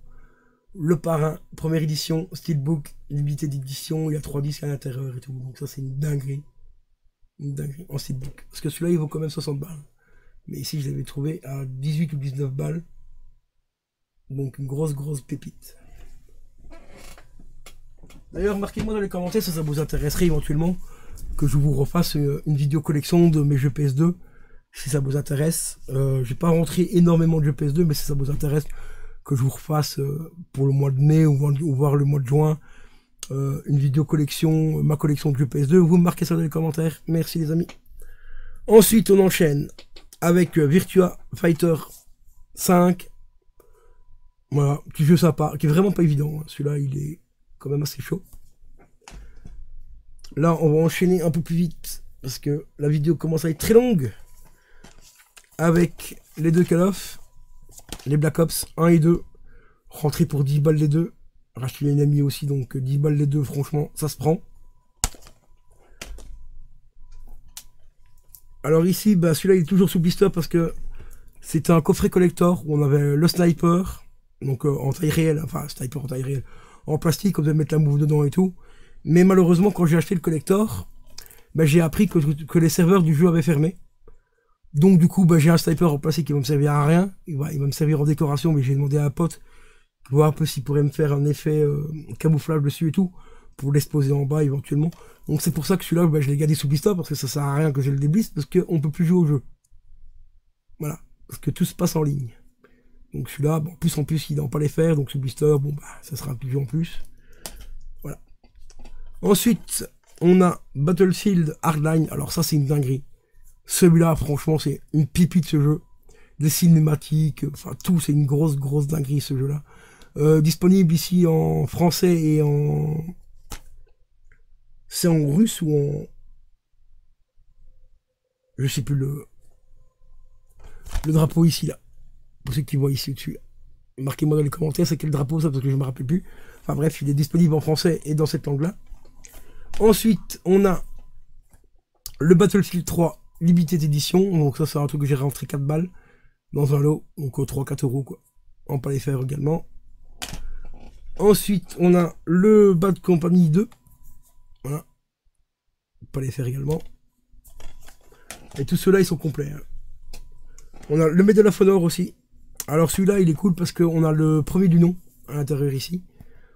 S1: Le Parrain, première édition, steelbook, limité d'édition, il y a 3 disques à l'intérieur et tout. Donc ça, c'est une dinguerie. Une dinguerie en steelbook. Parce que celui-là, il vaut quand même 60 balles. Mais ici, je l'avais trouvé à 18 ou 19 balles. Donc une grosse pépite. D'ailleurs, marquez-moi dans les commentaires si ça vous intéresserait éventuellement que je vous refasse une vidéo collection de mes jeux PS2. Si ça vous intéresse. J'ai pas rentré énormément de jeux PS2, mais si ça vous intéresse que je vous refasse pour le mois de mai ou voir le mois de juin une vidéo collection, ma collection de jeux PS2, vous me marquez ça dans les commentaires. Merci les amis. Ensuite, on enchaîne avec Virtua Fighter 5. Voilà, petit jeu sympa, qui est vraiment pas évident. Hein. Celui-là, il est quand même assez chaud. Là, on va enchaîner un peu plus vite, parce que la vidéo commence à être très longue. Avec les deux Call of, les Black Ops 1 et 2. Rentré pour 10 balles les deux. Racheter une amie aussi, donc 10 balles les deux, franchement, ça se prend. Alors ici, bah, celui-là, il est toujours sous blister, parce que c'était un coffret collector, où on avait le sniper, donc en taille réelle, enfin sniper en taille réelle, en plastique, on devait mettre la mouve dedans et tout. Mais malheureusement, quand j'ai acheté le collector, bah, j'ai appris que les serveurs du jeu avaient fermé. Donc du coup, bah, j'ai un sniper en plastique qui va me servir à rien. Il va me servir en décoration, mais j'ai demandé à un pote voir un peu s'il pourrait me faire un effet camouflage dessus et tout, pour l'exposer en bas éventuellement. Donc c'est pour ça que celui-là, bah, je l'ai gardé sous blister, parce que ça sert à rien que je le déblisse, parce qu'on peut plus jouer au jeu. Voilà, parce que tout se passe en ligne. Donc celui-là, bon, en plus, il n'a pas les faire, donc sous blister, bon, bah, ça sera un petit jeu en plus. Voilà. Ensuite, on a Battlefield Hardline. Alors ça, c'est une dinguerie. Celui-là, franchement, c'est une pipite ce jeu. Des cinématiques, enfin tout, c'est une grosse dinguerie ce jeu-là. Disponible ici en français et en... C'est en russe ou en... Je sais plus le drapeau ici, là. Pour ceux qui voient ici au-dessus. Marquez-moi dans les commentaires c'est quel drapeau ça, parce que je me rappelle plus. Enfin bref, il est disponible en français et dans cette langue-là. Ensuite, on a le Battlefield 3 Limited Edition. Donc ça, c'est un truc que j'ai rentré 4 balles dans un lot. Donc 3-4 euros, quoi. On peut les faire également. Ensuite, on a le Bad Company 2. Voilà. On peut les faire également. Et tous ceux-là, ils sont complets. Hein. On a le Medal of Honor aussi. Alors celui-là, il est cool parce qu'on a le premier du nom à l'intérieur ici,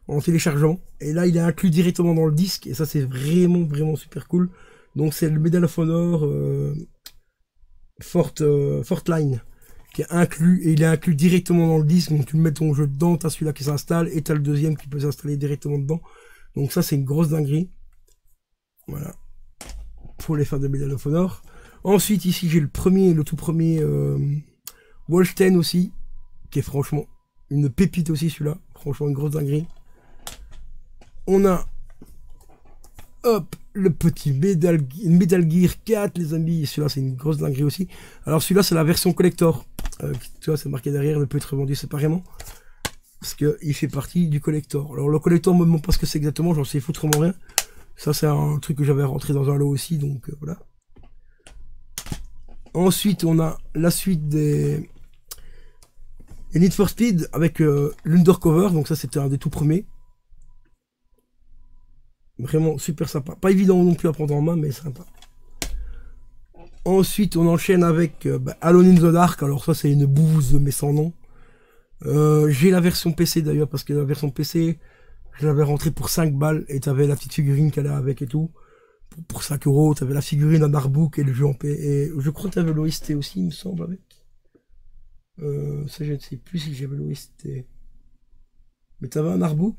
S1: en téléchargeant. Et là, il est inclus directement dans le disque. Et ça, c'est vraiment super cool. Donc c'est le Medal of Honor Fortline qui est inclus. Et il est inclus directement dans le disque. Donc tu mets ton jeu dedans, t'as celui-là qui s'installe. Et t'as le deuxième qui peut s'installer directement dedans. Donc ça, c'est une grosse dinguerie. Voilà. Pour les fans de Medal of Honor. Ensuite, ici, j'ai le tout premier Wolfenstein aussi, qui est franchement une pépite aussi, celui-là. Franchement, une grosse dinguerie. On a, hop, le petit Metal Gear 4, les amis. Celui-là, c'est une grosse dinguerie aussi. Alors, celui-là, c'est la version collector. Tu vois, c'est marqué derrière, ne peut être vendu séparément. Parce qu'il fait partie du collector. Alors, le collector, me demande pas ce que c'est exactement, j'en sais foutrement rien. Ça, c'est un truc que j'avais rentré dans un lot aussi, donc voilà. Ensuite, on a la suite des Need for Speed avec l'Undercover. Donc ça, c'était un des tout premiers. Vraiment super sympa. Pas évident non plus à prendre en main, mais sympa. Ensuite, on enchaîne avec Alone in the Dark. Alors ça, c'est une bouse, mais sans nom. J'ai la version PC d'ailleurs, parce que la version PC, Je l'avais rentré pour 5 balles et t'avais la petite figurine qu'elle a avec et tout. Pour 5 euros, t'avais la figurine en artbook et le jeu en paix. Et je crois que t'avais l'OST aussi, il me semble, avec. Ça, je ne sais plus si j'avais l'OST. Mais t'avais un artbook.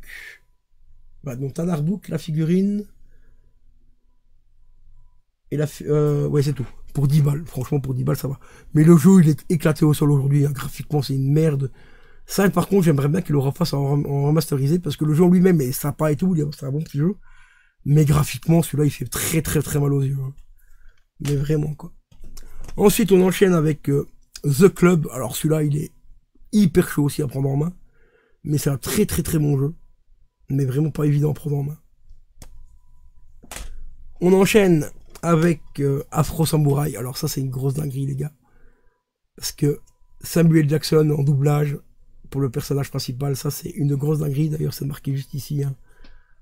S1: Bah, donc t'as un artbook, la figurine. Et ouais, c'est tout. Pour 10 balles. Franchement, pour 10 balles, ça va. Mais le jeu, il est éclaté au sol aujourd'hui. Hein. Graphiquement, c'est une merde. Ça, par contre, j'aimerais bien qu'il le refasse en remasterisé parce que le jeu en lui-même est sympa et tout. C'est un bon petit jeu. Mais graphiquement, celui-là, il fait très très très mal aux yeux. Hein. Mais vraiment, quoi. Ensuite, on enchaîne avec The Club. Alors, celui-là, il est hyper chaud aussi à prendre en main. Mais c'est un très très très bon jeu. Mais vraiment pas évident à prendre en main. On enchaîne avec Afro Samurai. Alors ça, c'est une grosse dinguerie, les gars. Parce que Samuel Jackson en doublage pour le personnage principal, ça, c'est une grosse dinguerie. D'ailleurs, c'est marqué juste ici. Hein.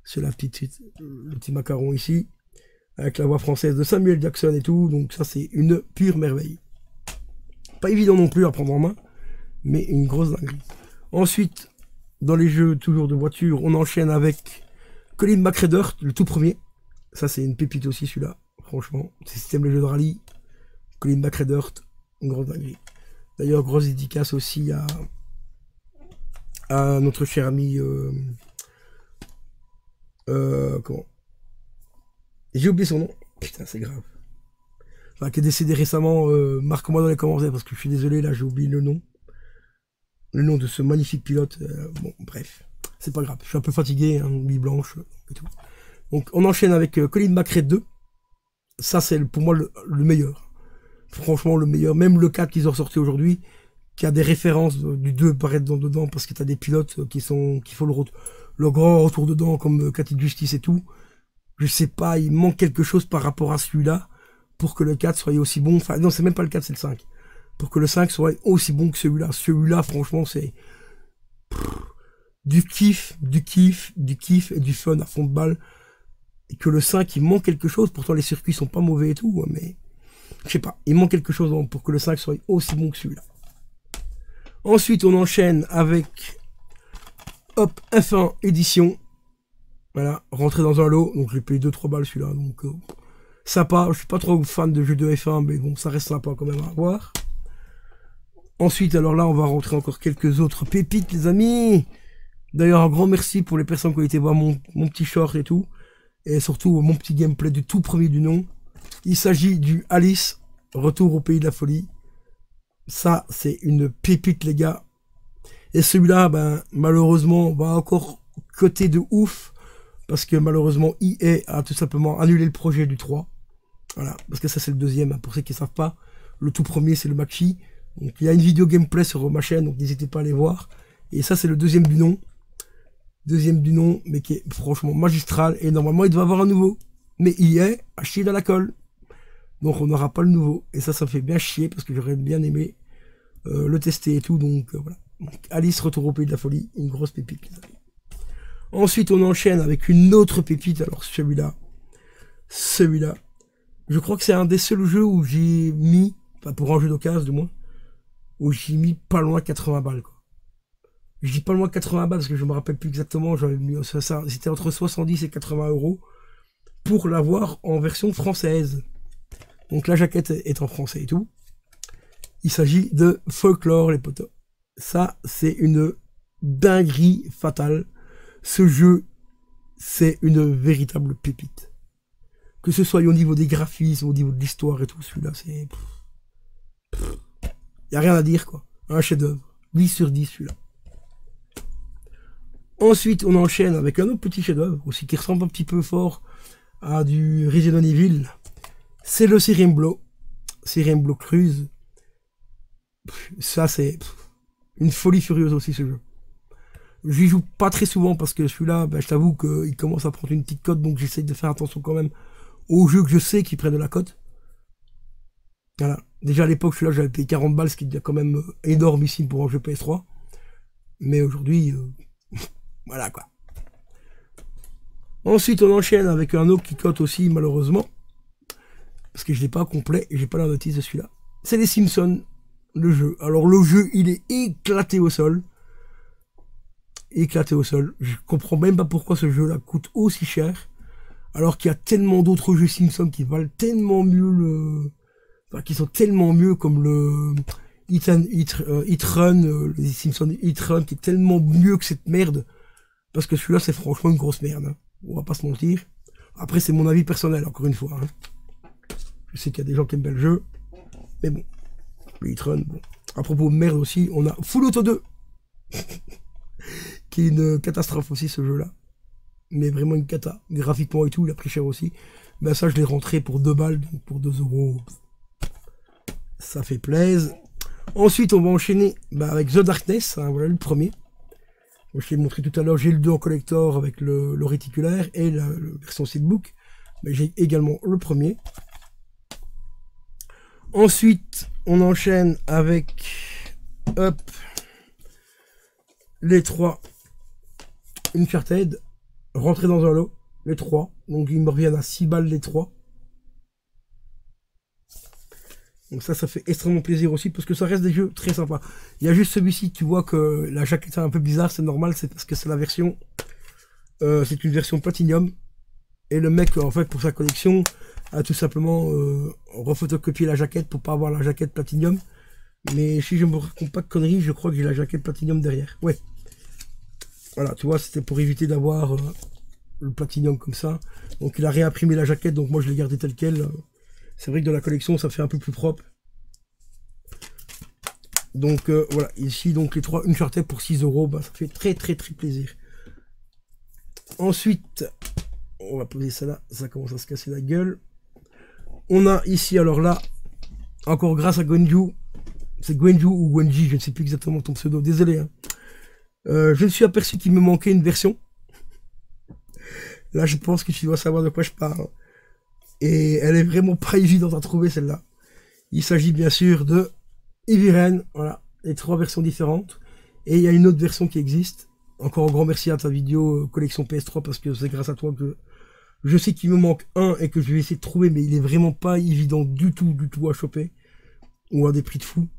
S1: C'est le petit macaron ici. Avec la voix française de Samuel Jackson et tout. Donc ça, c'est une pure merveille. Pas évident non plus à prendre en main. Mais une grosse dinguerie. Ensuite, dans les jeux toujours de voiture, on enchaîne avec Colin McRae, le tout premier. Ça, c'est une pépite aussi, celui-là. Franchement, c'est système les jeux de rallye. Colin McRae, une grosse dinguerie. D'ailleurs, grosse dédicace aussi à notre cher ami... comment? J'ai oublié son nom. Putain, c'est grave. Enfin, qui est décédé récemment. Marque-moi dans les commentaires parce que je suis désolé, là, j'ai oublié le nom. Le nom de ce magnifique pilote. Bon, bref. C'est pas grave. Je suis un peu fatigué, hein, nuit blanche et tout. Donc, on enchaîne avec Colin McRae 2. Ça, c'est pour moi le meilleur. Franchement, le meilleur. Même le 4 qu'ils ont sorti aujourd'hui, qui a des références du 2 paraître dedans, parce que t'as des pilotes qui font le grand retour dedans, comme Cathy Justice et tout. Je sais pas, il manque quelque chose par rapport à celui-là, pour que le 4 soit aussi bon. Enfin, non, c'est même pas le 4, c'est le 5. Pour que le 5 soit aussi bon que celui-là. Celui-là, franchement, c'est du kiff et du fun à fond de balle. Et que le 5, il manque quelque chose. Pourtant, les circuits sont pas mauvais et tout, mais je sais pas. Il manque quelque chose pour que le 5 soit aussi bon que celui-là. Ensuite, on enchaîne avec hop, F1 édition. Voilà, rentrer dans un lot. Donc, je l'ai payé 2-3 balles celui-là. Donc, sympa. Je suis pas trop fan de jeux de F1, mais bon, ça reste sympa quand même à voir. Ensuite, alors là, on va rentrer encore quelques autres pépites, les amis. D'ailleurs, un grand merci pour les personnes qui ont été voir mon petit short et tout. Et surtout, mon petit gameplay du tout premier du nom. Il s'agit du Alice, Retour au pays de la folie. Ça, c'est une pépite, les gars. Et celui-là, ben, malheureusement, on va encore coter de ouf. Parce que malheureusement, EA a tout simplement annulé le projet du 3. Voilà, parce que ça, c'est le deuxième. Hein. Pour ceux qui ne savent pas, le tout premier, c'est le Maxi. Donc, il y a une vidéo gameplay sur ma chaîne, donc n'hésitez pas à aller voir. Et ça, c'est le deuxième du nom. Deuxième du nom, mais qui est franchement magistral. Et normalement, il devait avoir un nouveau. Mais EA a chié dans la colle. Donc, on n'aura pas le nouveau. Et ça me fait bien chier, parce que j'aurais bien aimé le tester et tout. Donc, voilà. Donc, Alice, Retour au pays de la folie. Une grosse pépite, les amis. Ensuite, on enchaîne avec une autre pépite. Alors, celui-là. Je crois que c'est un des seuls jeux où j'ai mis, enfin, pour un jeu d'occasion, du moins, où j'ai mis pas loin de 80 balles, quoi. Je dis pas loin de 80 balles parce que je me rappelle plus exactement, j'avais mis ça, c'était entre 70 et 80 euros pour l'avoir en version française. Donc la jaquette est en français et tout. Il s'agit de Folklore, les potos. Ça, c'est une dinguerie fatale. Ce jeu, c'est une véritable pépite. Que ce soit au niveau des graphismes, au niveau de l'histoire et tout, celui-là, c'est... Y a rien à dire, quoi. Un chef-d'œuvre. 10 sur 10, celui-là. Ensuite, on enchaîne avec un autre petit chef-d'œuvre, aussi qui ressemble un petit peu fort à du Resident Evil. C'est le Siren Blow. Siren Blow Cruise. Ça, c'est une folie furieuse aussi, ce jeu. J'y joue pas très souvent parce que celui-là, ben, je t'avoue qu'il commence à prendre une petite cote, donc j'essaye de faire attention quand même aux jeux que je sais qui prennent de la cote. Voilà. Déjà à l'époque, celui-là, j'avais payé 40 balles, ce qui est déjà quand même énormissime pour un jeu PS3. Mais aujourd'hui, voilà quoi. Ensuite, on enchaîne avec un autre qui cote aussi, malheureusement. Parce que je l'ai pas complet et j'ai pas la notice de celui-là. C'est les Simpsons, le jeu. Alors le jeu, il est éclaté au sol. éclaté au sol. Je comprends même pas pourquoi ce jeu-là coûte aussi cher, alors qu'il y a tellement d'autres jeux Simpsons qui valent tellement mieux enfin, qui sont tellement mieux, comme le Hit Run, les Simpsons Hit Run, qui est tellement mieux que cette merde. Parce que celui-là, c'est franchement une grosse merde, hein. On va pas se mentir. Après, c'est mon avis personnel, encore une fois, hein. Je sais qu'il y a des gens qui aiment bien le jeu, mais bon, le Hit Run, bon. À propos de merde aussi, on a Full Auto 2, qui est une catastrophe aussi, ce jeu-là. Mais vraiment une cata. Graphiquement et tout, il a pris cher aussi. Ben ça, je l'ai rentré pour 2 balles, donc pour 2 euros. Ça fait plaisir. Ensuite, on va enchaîner avec The Darkness, hein, voilà le premier. Je l'ai montré tout à l'heure, j'ai le 2 en collector avec le réticulaire et la version Steelbook. Mais j'ai également le premier. Ensuite, on enchaîne avec les 3 Uncharted, rentrés dans un lot, les 3. Donc ils me reviennent à 6 balles les 3. Donc ça fait extrêmement plaisir aussi, parce que ça reste des jeux très sympas. Il y a juste celui-ci, tu vois que la jaquette est un peu bizarre, c'est normal, c'est parce que c'est la version... c'est une version Platinum. Et le mec, en fait, pour sa collection, a tout simplement refotocopié la jaquette pour pas avoir la jaquette Platinum. Mais si je me raconte pas de conneries, je crois que j'ai la jaquette Platinum derrière. Ouais. Voilà, tu vois, c'était pour éviter d'avoir le Platinum comme ça. Donc il a réimprimé la jaquette, donc moi je l'ai gardé telle quelle. C'est vrai que dans la collection, ça fait un peu plus propre. Donc voilà, ici donc les 3 Uncharted pour 6 euros, ça fait très plaisir. Ensuite, on va poser ça là, ça commence à se casser la gueule. On a ici, alors là, encore grâce à Gwenju, c'est Gwenju ou Gwenji, je ne sais plus exactement ton pseudo, désolé. Hein. Je me suis aperçu qu'il me manquait une version. Là, je pense que tu dois savoir de quoi je parle. Et elle est vraiment pas évidente à trouver, celle-là. Il s'agit bien sûr de Heavy Rain, voilà, les 3 versions différentes. Et il y a une autre version qui existe. Encore un grand merci à ta vidéo collection PS3, parce que c'est grâce à toi que je sais qu'il me manque un et que je vais essayer de trouver, mais il est vraiment pas évident du tout à choper. Ou à des prix de fou.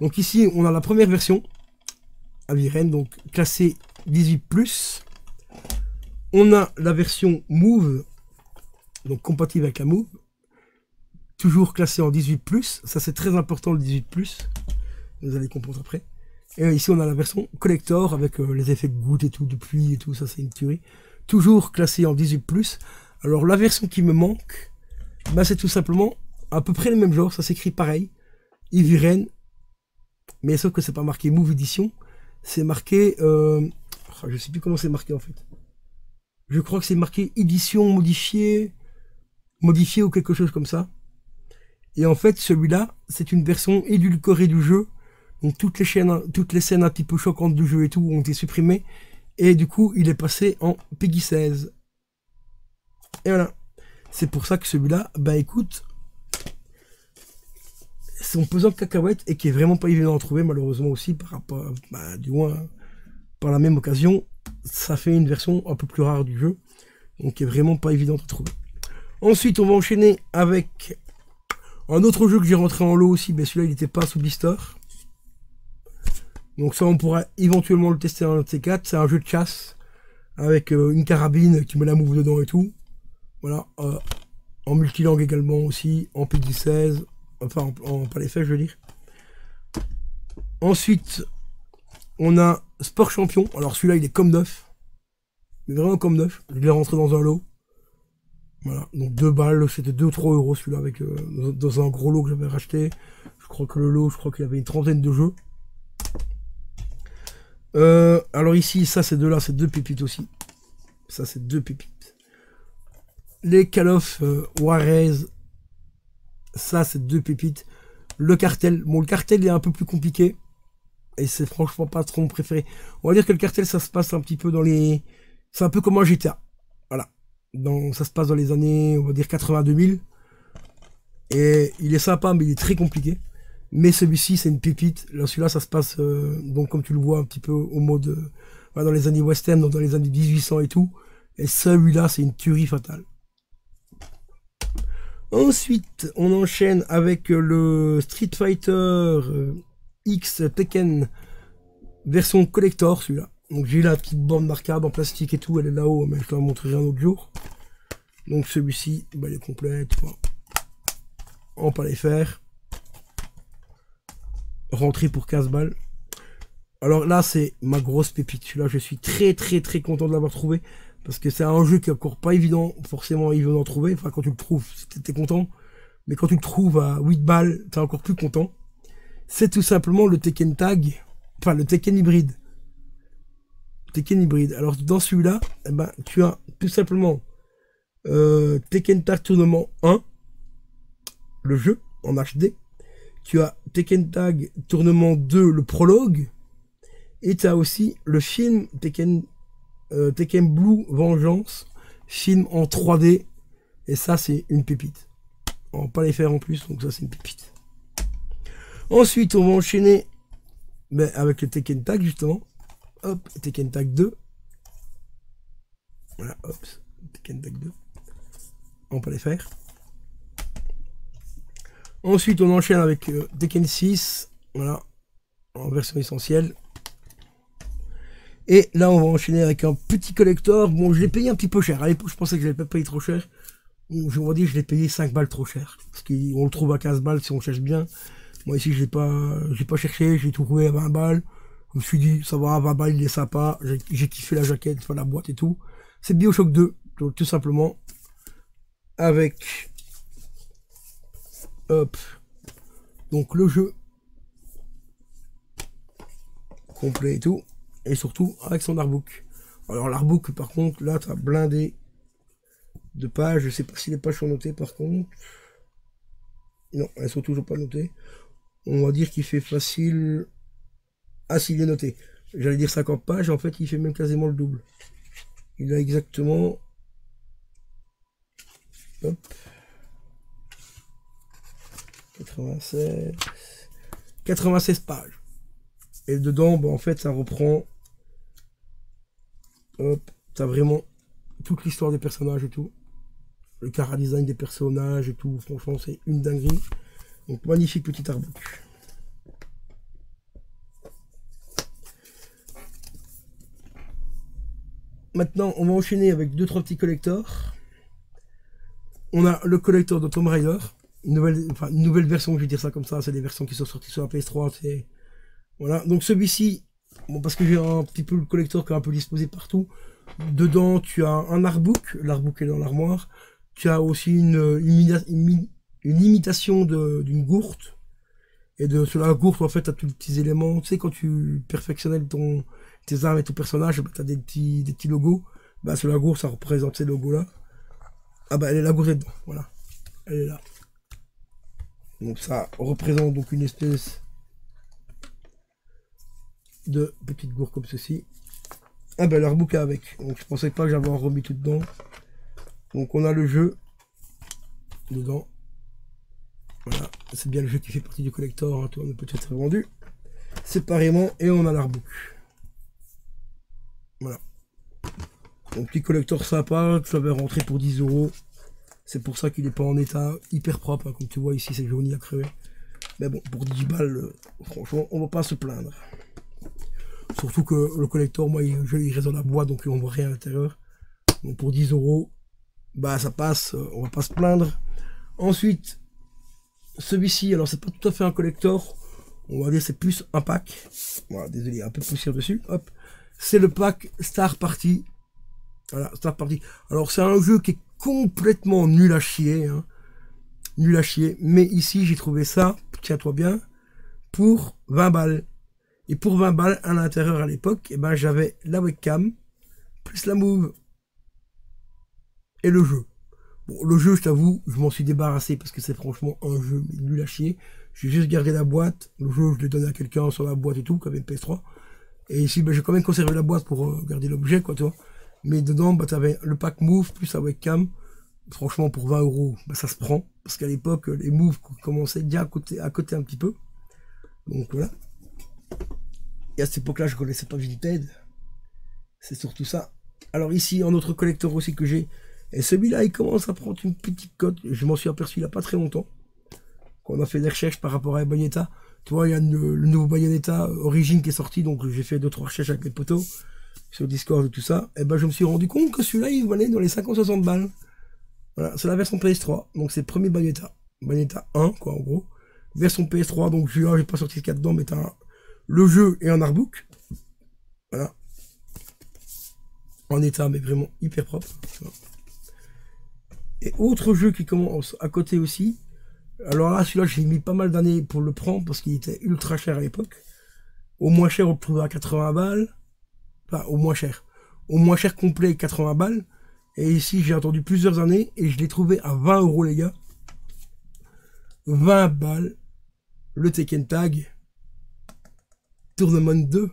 S1: Donc ici, on a la première version, Heavy Rain, donc classée 18+. On a la version Move, donc compatible avec la Move, toujours classée en 18+, ça c'est très important le 18+, vous allez comprendre après. Et ici on a la version collector avec les effets de gouttes et tout, de pluie et tout, ça c'est une tuerie. Toujours classée en 18+. Alors la version qui me manque, c'est tout simplement à peu près le même genre, ça s'écrit pareil, Heavy Rain, mais sauf que c'est pas marqué Move Edition, c'est marqué, je sais plus comment c'est marqué en fait. Je crois que c'est marqué édition modifiée ou quelque chose comme ça. Et en fait, celui-là, c'est une version édulcorée du jeu. Donc toutes les scènes un petit peu choquantes du jeu et tout ont été supprimées. Et du coup, il est passé en Peggy 16. Et voilà. C'est pour ça que celui-là, écoute, c'est un pesant de cacahuètes et qui est vraiment pas évident à trouver, malheureusement aussi, par rapport, du moins, par la même occasion, ça fait une version un peu plus rare du jeu. Donc qui est vraiment pas évident à trouver. Ensuite, on va enchaîner avec un autre jeu que j'ai rentré en lot aussi, mais celui-là, il n'était pas sous blister. Donc ça, on pourra éventuellement le tester dans un de ces 4. C'est un jeu de chasse, avec une carabine qui met la move dedans et tout. Voilà, en multilangue également aussi, en PEGI 16, enfin, en pas les fesses, je veux dire. Ensuite, on a Sport Champion. Alors celui-là, il est comme neuf. Mais vraiment comme neuf. Je l'ai rentré dans un lot. Voilà, donc 2 balles, c'était 2 ou 3 euros celui-là, avec dans un gros lot que j'avais racheté. Je crois que le lot, qu'il y avait une trentaine de jeux. Alors ici, ça c'est deux pépites aussi. Ça c'est 2 pépites. Les Call of Juarez, ça c'est 2 pépites. Le cartel, bon le cartel est un peu plus compliqué. Et c'est franchement pas trop mon préféré. On va dire que le cartel, ça se passe un petit peu dans les... C'est un peu comme un GTA. Voilà. Ça se passe dans les années, on va dire 80-2000. Et il est sympa, mais il est très compliqué. Mais celui-ci, c'est une pépite. Là, celui-là, ça se passe, donc comme tu le vois, un petit peu au mode... dans les années western, donc dans les années 1800 et tout. Et celui-là, c'est une tuerie fatale. Ensuite, on enchaîne avec le Street Fighter X Tekken version collector, celui-là. Donc j'ai la petite bande d'arcade en plastique et tout, elle est là-haut, mais je te la montrerai un autre jour. Donc celui-ci, bah, il est complet, tu vois. En palais fer. Rentrée pour 15 balles. Alors là, c'est ma grosse pépite. Celui-là, je suis très content de l'avoir trouvé. Parce que c'est un jeu qui est encore pas évident, forcément évident d'en trouver. Enfin, quand tu le trouves, t'es content. Mais quand tu le trouves à 8 balles, t'es encore plus content. C'est tout simplement le Tekken Tag. Enfin, le Tekken hybride. Tekken hybride. Alors, dans celui-là, eh ben, tu as tout simplement Tekken Tag Tournament 1. Le jeu, en HD. Tu as Tekken Tag Tournament 2, le prologue. Et tu as aussi le film Tekken Blue Vengeance, film en 3D. Et ça, c'est une pépite. On va pas les faire en plus, donc ça, c'est une pépite. Ensuite, on va enchaîner avec le Tekken Tag, justement. Hop, Tekken Tag 2. Voilà, hop, Tekken Tag 2. On peut les faire. Ensuite, on enchaîne avec Tekken 6. Voilà, en version essentielle. Et là, on va enchaîner avec un petit collector. Bon, je l'ai payé un petit peu cher. À l'époque, je pensais que je l'avais pas payé trop cher. Je vous dis, je l'ai payé 5 balles trop cher. Parce qu'on le trouve à 15 balles si on cherche bien. Moi, ici, j'ai pas cherché. J'ai trouvé à 20 balles. Je me suis dit, ça va, à 20 balles, il est sympa. J'ai kiffé la jaquette, enfin, la boîte et tout. C'est BioShock 2, tout simplement. Avec... Hop. Donc, le jeu. Complet et tout. Et surtout avec son artbook. Alors l'artbook par contre, là tu as blindé de pages. Je sais pas si les pages sont notées par contre. Non, elles sont toujours pas notées. On va dire qu'il fait facile. Ah, s'il est noté. J'allais dire 50 pages, en fait il fait même quasiment le double. Il a exactement... Hop. 96 pages. Et dedans, bah, en fait, ça reprend... Hop, t'as vraiment toute l'histoire des personnages et tout. Le chara-design des personnages et tout. Franchement, c'est une dinguerie. Donc, magnifique petit artbook. Maintenant, on va enchaîner avec 2-3 petits collectors. On a le collector de Tomb Raider. Une nouvelle version, je vais dire ça comme ça. C'est des versions qui sont sorties sur la PS3. Voilà. Donc, celui-ci... Bon, parce que j'ai un petit peu le collector qui est un peu disposé partout. Dedans, tu as un artbook. L'artbook est dans l'armoire. Tu as aussi une imitation d'une gourde. Et sur la gourde, en fait, tu as tous les petits éléments. Tu sais, quand tu perfectionnais tes armes et ton personnage, bah, tu as des petits logos. Bah, sur la gourde, ça représente ces logos-là. Ah bah, elle est la gourde dedans. Voilà. Elle est là. Donc, ça représente donc une espèce de petite gourde comme ceci. Ah ben l'artbook avec. Donc je pensais pas que j'avais remis tout dedans. Donc on a le jeu dedans. Voilà, c'est bien le jeu qui fait partie du collector, hein, tout peut être vendu séparément. Et on a l'artbook. Voilà. Donc petit collector sympa, que j'avais rentré pour 10 €. C'est pour ça qu'il n'est pas en état hyper propre, hein. Comme tu vois ici c'est jauni à crever. Mais bon, pour 10 balles, franchement, on va pas se plaindre. Surtout que le collector, moi, il reste dans la boîte, donc on voit rien à l'intérieur. Donc pour 10 €, bah ça passe, on va pas se plaindre. Ensuite, celui-ci, alors c'est pas tout à fait un collector, on va dire c'est plus un pack. Voilà, désolé, un peu de poussière dessus. Hop, c'est le pack Star Party. Voilà, Star Party. Alors c'est un jeu qui est complètement nul à chier, hein. Nul à chier. Mais ici, j'ai trouvé ça, tiens-toi bien, pour 20 balles. Et pour 20 balles à l'intérieur à l'époque, eh ben, j'avais la webcam, plus la move et le jeu. Bon, le jeu, je t'avoue, je m'en suis débarrassé parce que c'est franchement un jeu nul à chier. J'ai juste gardé la boîte. Le jeu, je l'ai donné à quelqu'un sur la boîte et tout, qui avait une PS3. Et ici, ben, j'ai quand même conservé la boîte pour garder l'objet, quoi, tu vois. Mais dedans, ben, t'avais le pack move plus la webcam. Franchement, pour 20 €, ben, ça se prend. Parce qu'à l'époque, les moves commençaient déjà à côté un petit peu. Donc voilà. Et à cette époque-là, je connaissais pas Vinted. C'est surtout ça. Alors ici, un autre collector aussi que j'ai. Et celui-là, il commence à prendre une petite cote. Je m'en suis aperçu il n'y a pas très longtemps. Quand on a fait des recherches par rapport à Bayonetta. Tu vois, il y a le nouveau Bayonetta Origin qui est sorti. Donc j'ai fait 2-3 recherches avec les potos. sur Discord et tout ça, et ben je me suis rendu compte que celui-là il valait dans les 50-60 balles. Voilà, c'est la version PS3, donc c'est le premier Bayonetta. Bayonetta 1, quoi, en gros. Version PS3, donc celui-là, j'ai pas sorti ce qu'il y a dedans, mais t'as le jeu et un artbook. Voilà. En état, mais vraiment hyper propre. Et autre jeu qui commence à côté aussi. Alors là, celui-là, j'ai mis pas mal d'années pour le prendre, parce qu'il était ultra cher à l'époque. Au moins cher, on le trouvait à 80 balles. Enfin, au moins cher. Au moins cher complet, 80 balles. Et ici, j'ai attendu plusieurs années et je l'ai trouvé à 20 euros, les gars. 20 balles. Le Tekken Tag. Tournament 2.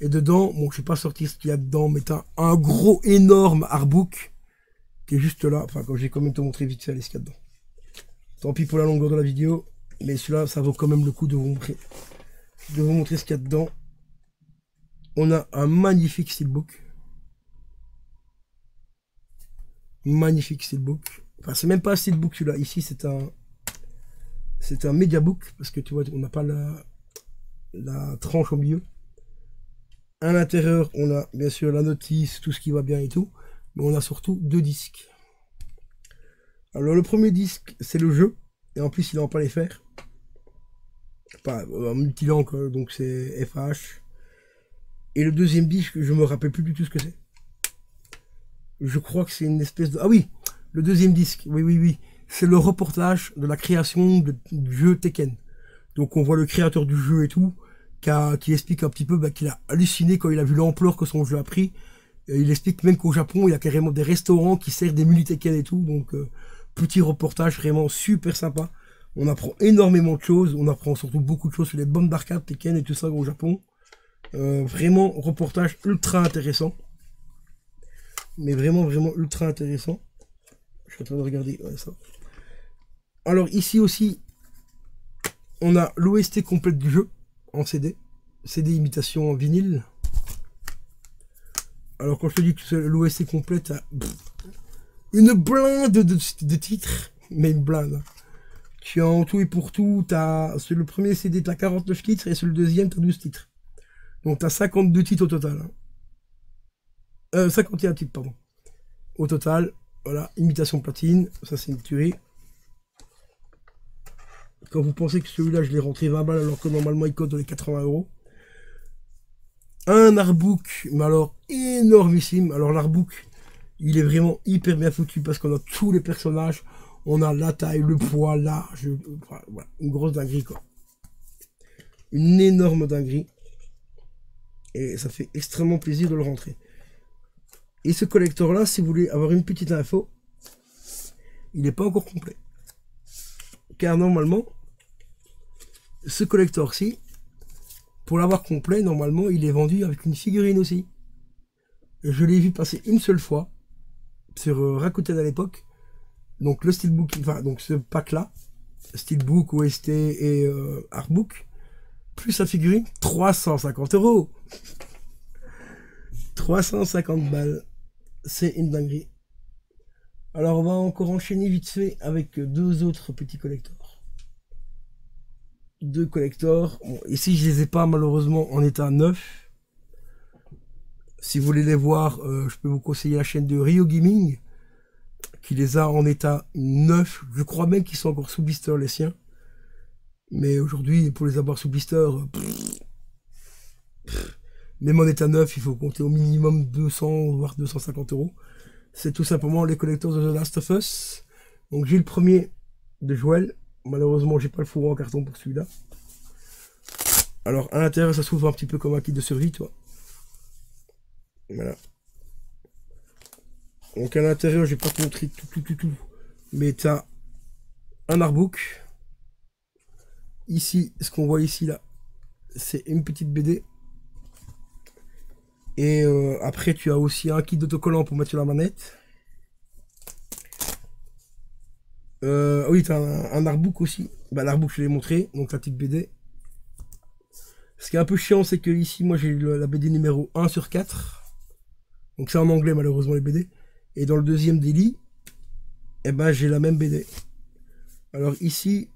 S1: Et dedans, bon, je sais pas sortir ce qu'il y a dedans, mais t'as un gros, énorme artbook qui est juste là. Enfin, quand j'ai quand même te montrer vite fait ce qu'il y a dedans. Tant pis pour la longueur de la vidéo, mais celui-là, ça vaut quand même le coup de vous montrer ce qu'il y a dedans. On a un magnifique steelbook. Magnifique steelbook. Enfin, c'est même pas un steelbook celui-là. Ici, c'est un mediabook parce que tu vois, on n'a pas la tranche au milieu. À l'intérieur, on a bien sûr la notice, tout ce qui va bien et tout, mais on a surtout 2 disques. Alors le premier disque, c'est le jeu, et en plus il est en palais fer. Pas en multilangue, donc c'est FH. Et le deuxième disque, je me rappelle plus du tout ce que c'est. Je crois que c'est une espèce de... Ah oui, le deuxième disque, oui. C'est le reportage de la création du jeu Tekken. Donc on voit le créateur du jeu et tout, qui explique un petit peu qu'il a halluciné quand il a vu l'ampleur que son jeu a pris. Et il explique même qu'au Japon, il y a carrément des restaurants qui servent des multi Tekken et tout. Donc petit reportage vraiment super sympa. On apprend énormément de choses. On apprend surtout beaucoup de choses sur les bombes d'arcade Tekken et tout ça au Japon. Vraiment reportage ultra intéressant. Mais vraiment ultra intéressant. Je suis en train de regarder ça. Alors ici aussi, on a l'OST complète du jeu en CD. CD imitation en vinyle. Alors quand je te dis que c'est l'OST complète, une blinde de titres. Mais une blinde. Tu as en tout et pour tout, sur le premier CD, tu as 49 titres et sur le deuxième, tu as 12 titres. Donc tu as 52 titres au total. 51 titres, pardon. Au total, voilà, imitation platine, ça c'est une tuerie. Quand vous pensez que celui-là, je l'ai rentré 20 balles alors que normalement il coûte dans les 80 euros. Un artbook, mais alors énormissime. Alors l'artbook, il est vraiment hyper bien foutu parce qu'on a tous les personnages. On a la taille, le poids, l'âge. Voilà, une grosse dinguerie quoi. Une énorme dinguerie. Et ça fait extrêmement plaisir de le rentrer. Et ce collector là, si vous voulez avoir une petite info, il n'est pas encore complet. Car normalement, ce collector-ci, pour l'avoir complet, normalement, il est vendu avec une figurine aussi. Je l'ai vu passer une seule fois sur Rakuten à l'époque. Donc le steelbook, enfin donc ce pack-là, steelbook, OST et artbook, plus sa figurine, 350 €. 350 balles. C'est une dinguerie. Alors on va encore enchaîner vite fait avec 2 autres petits collectors. 2 collectors. Bon, ici je les ai pas malheureusement en état neuf. Si vous voulez les voir, je peux vous conseiller la chaîne de Rio Gaming, qui les a en état neuf. Je crois même qu'ils sont encore sous blister les siens. Mais aujourd'hui, pour les avoir sous blister, même en état neuf, il faut compter au minimum 200 voire 250 €. C'est tout simplement les collectors de The Last of Us. Donc j'ai le premier de Joël. Malheureusement, j'ai pas le fourreau en carton pour celui-là. Alors à l'intérieur, ça s'ouvre un petit peu comme un kit de survie, toi. Voilà. Donc à l'intérieur, je vais pas te montrer tout. Mais tu as un artbook. Ici, ce qu'on voit ici, là, c'est une petite BD. Et après, tu as aussi un kit d'autocollant pour mettre sur la manette. Oui, tu as un artbook aussi. Bah, l'artbook, je l'ai montré. Donc la petite BD. Ce qui est un peu chiant, c'est que ici, moi, j'ai la BD numéro 1/4. Donc c'est en anglais, malheureusement, les BD. Et dans le deuxième délit, eh ben, j'ai la même BD. Alors ici,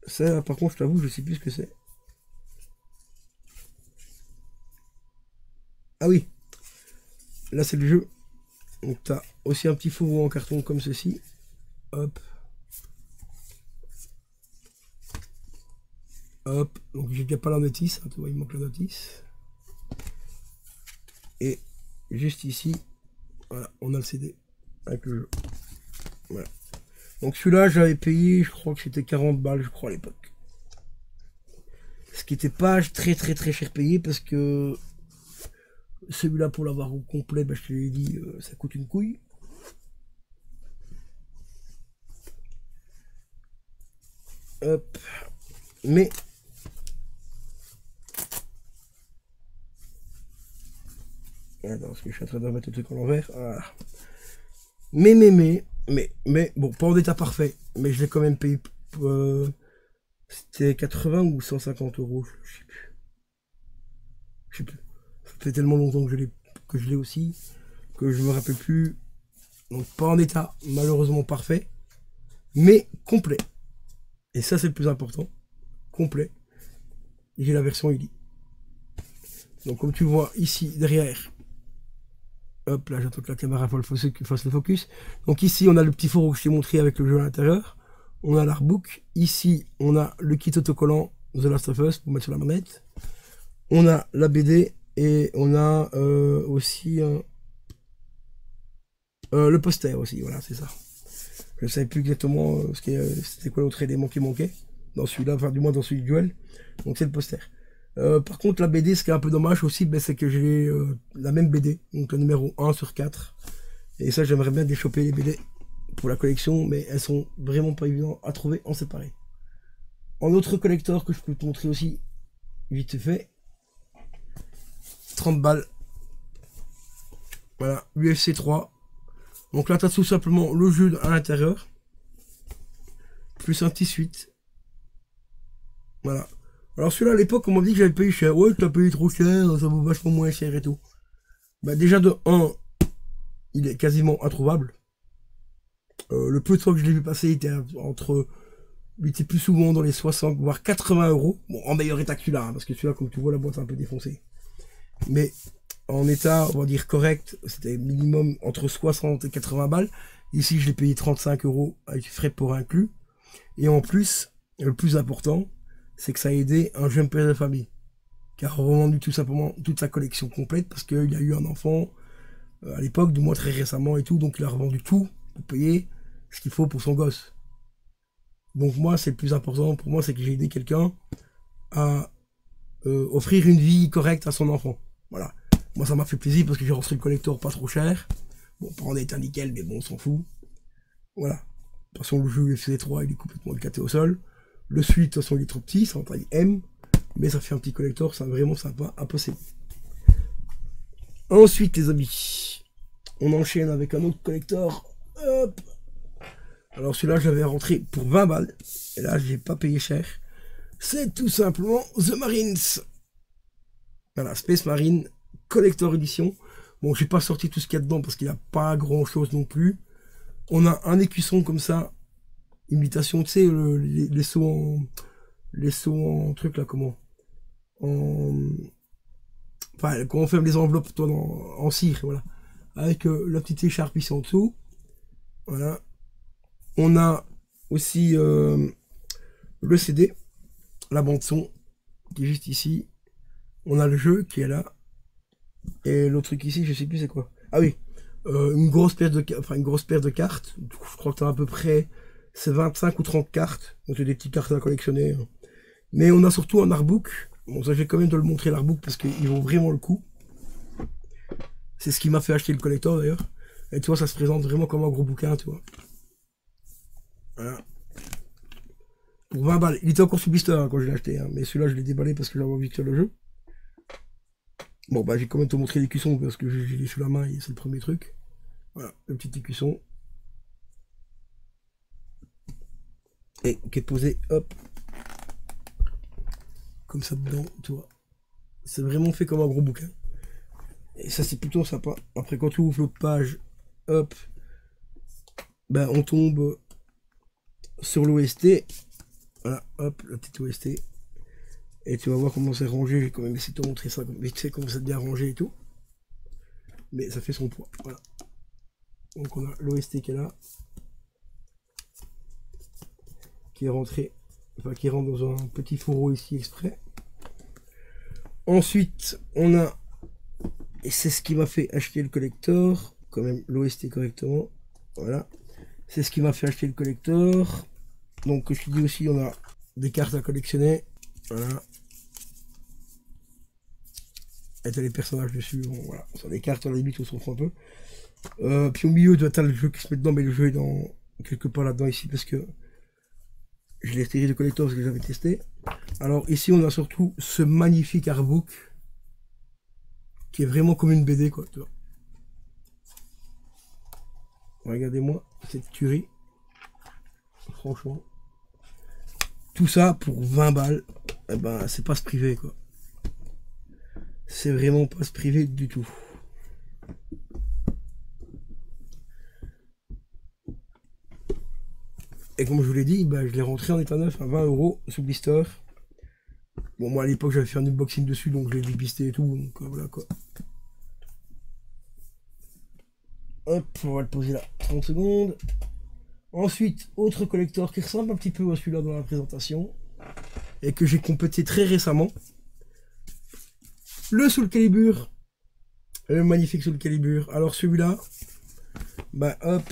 S1: ça, par contre, je t'avoue, je sais plus ce que c'est. Ah oui, là c'est le jeu. Donc tu as aussi un petit fourreau en carton comme ceci. Hop. Hop. Donc j'ai déjà pas la notice. Hein, tu vois, il manque la notice. Et juste ici, voilà, on a le CD avec le jeu. Voilà. Donc celui-là, j'avais payé, je crois que c'était 40 balles, je crois, à l'époque. Ce qui n'était pas très cher payé parce que celui-là, pour l'avoir au complet, bah, je te l'ai dit, ça coûte une couille. Hop. Mais attends, parce que je suis en train de remettre le truc à l'envers. Voilà. Mais, bon, pas en état parfait, mais je l'ai quand même payé. C'était 80 ou 150 euros, je sais plus. Je sais plus. Ça fait tellement longtemps que je l'ai aussi, que je me rappelle plus. Donc pas en état malheureusement parfait, mais complet. Et ça c'est le plus important. Complet. J'ai la version ILI. Donc comme tu vois ici derrière. Hop là, j'attends que la caméra fasse le focus. Donc ici on a le petit fourreau que je t'ai montré avec le jeu à l'intérieur. On a l'artbook. Ici on a le kit autocollant The Last of Us pour mettre sur la manette. On a la BD et on a aussi le poster aussi. Voilà, c'est ça. Je ne savais plus exactement c'était quoi l'autre élément qui manquait dans celui-là, enfin du moins dans celui du duel. Donc c'est le poster. Par contre la BD, ce qui est un peu dommage aussi, ben, c'est que j'ai la même BD, donc le numéro 1 sur 4. Et ça j'aimerais bien déchoper les BD pour la collection, mais elles sont vraiment pas évidentes à trouver en séparé. En autre collector que je peux te montrer aussi, vite fait, 30 balles. Voilà, UFC 3. Donc là, tu as tout simplement le jeu à l'intérieur, plus un petit suite. Voilà. Alors celui-là, à l'époque, on m'a dit que j'avais payé cher. Ouais, tu as payé trop cher, ça vaut vachement moins cher et tout. Bah déjà, de 1, il est quasiment introuvable. Le peu de fois que je l'ai vu passer, il était il était plus souvent dans les 60, voire 80 euros. Bon, en meilleur état que celui-là, hein, parce que celui-là, comme tu vois, la boîte est un peu défoncée. Mais en état, on va dire correct, c'était minimum entre 60 et 80 balles. Ici, je l'ai payé 35 euros avec frais pour inclus. Et en plus, le plus important, c'est que ça a aidé un jeune père de famille qui a revendu tout simplement toute sa collection complète parce qu'il y a eu un enfant à l'époque, du moins très récemment et tout, donc il a revendu tout pour payer ce qu'il faut pour son gosse. Donc moi, c'est le plus important pour moi, c'est que j'ai aidé quelqu'un à offrir une vie correcte à son enfant. Voilà. Moi, ça m'a fait plaisir parce que j'ai reçu le collector pas trop cher. Bon, pas en état nickel, mais bon, on s'en fout. Voilà. De toute façon, le jeu UFC 3, il est complètement éclaté au sol. Le suite, de toute façon, il est trop petit, c'est en taille M. Mais ça fait un petit collector, c'est vraiment sympa, impossible. Ensuite, les amis, on enchaîne avec un autre collector. Hop. Alors celui-là, j'avais rentré pour 20 balles. Et là, j'ai pas payé cher. C'est tout simplement The Marines. Voilà, Space Marine, Collector Edition. Bon, j'ai pas sorti tout ce qu'il y a dedans parce qu'il n'y a pas grand chose non plus. On a un écusson comme ça. Imitation, tu sais, les sauts en. Les sauts en truc là, comment enfin, quand on ferme les enveloppes toi, en cire, voilà. Avec la petite écharpe ici en dessous. Voilà. On a aussi le CD, la bande son qui est juste ici. On a le jeu qui est là. Et l'autre truc ici, je sais plus c'est quoi. Ah oui, une grosse paire de cartes. Je crois que t'as à peu près c'est 25 ou 30 cartes. Donc c'est des petites cartes à collectionner. Mais on a surtout un artbook. Bon, ça, je vais quand même te le montrer, l'artbook, parce qu'il vaut vraiment le coup. C'est ce qui m'a fait acheter le collector, d'ailleurs. Et tu vois, ça se présente vraiment comme un gros bouquin, tu vois. Voilà. Pour 20 balles. Il était encore sous blister hein, quand je l'ai acheté. Hein. Mais celui-là, je l'ai déballé parce que j'avais envie de faire le jeu. Bon, bah, j'ai quand même te montrer l'écusson, parce que j'ai les sous la main et c'est le premier truc. Voilà, le petit écusson. Et qui est posé, hop. Comme ça dedans, tu vois. C'est vraiment fait comme un gros bouquin. Et ça, c'est plutôt sympa. Après, quand tu ouvres l'autre page, hop, ben, on tombe sur l'OST. Voilà, hop, la petite OST. Et tu vas voir comment c'est rangé. J'ai quand même essayé de te montrer ça, mais tu sais comment c'est bien rangé et tout. mais ça fait son poids. Voilà. Donc on a l'OST qui est là, qui est rentré, enfin qui rentre dans un petit fourreau ici exprès. Ensuite, on a, et c'est ce qui m'a fait acheter le collector, quand même l'OST correctement, voilà. C'est ce qui m'a fait acheter le collector. Donc je te dis aussi, on a des cartes à collectionner, voilà. Et t'as les personnages dessus, bon, voilà. Sur les cartes, à la limite, on s'en fout un peu. Puis au milieu, tu as le jeu qui se met dedans, mais le jeu est dans quelque part là-dedans ici, parce que je l'ai tiré de collector parce que j'avais testé. Alors ici, on a surtout ce magnifique artbook, qui est vraiment comme une BD, quoi, tu vois. Regardez-moi cette tuerie. Franchement. Tout ça pour 20 balles. Eh ben, c'est pas se priver, quoi. C'est vraiment pas se priver du tout. Et comme je vous l'ai dit, bah, je l'ai rentré en état neuf à 20 € sous blister. Bon, moi à l'époque j'avais fait un unboxing dessus, donc je l'ai dépisté et tout, donc voilà quoi. Hop, on va le poser là, 30 secondes. Ensuite, autre collector qui ressemble un petit peu à celui-là dans la présentation, et que j'ai complété très récemment. Le Soul Calibur, le magnifique Soul Calibur. Alors celui-là, bah hop,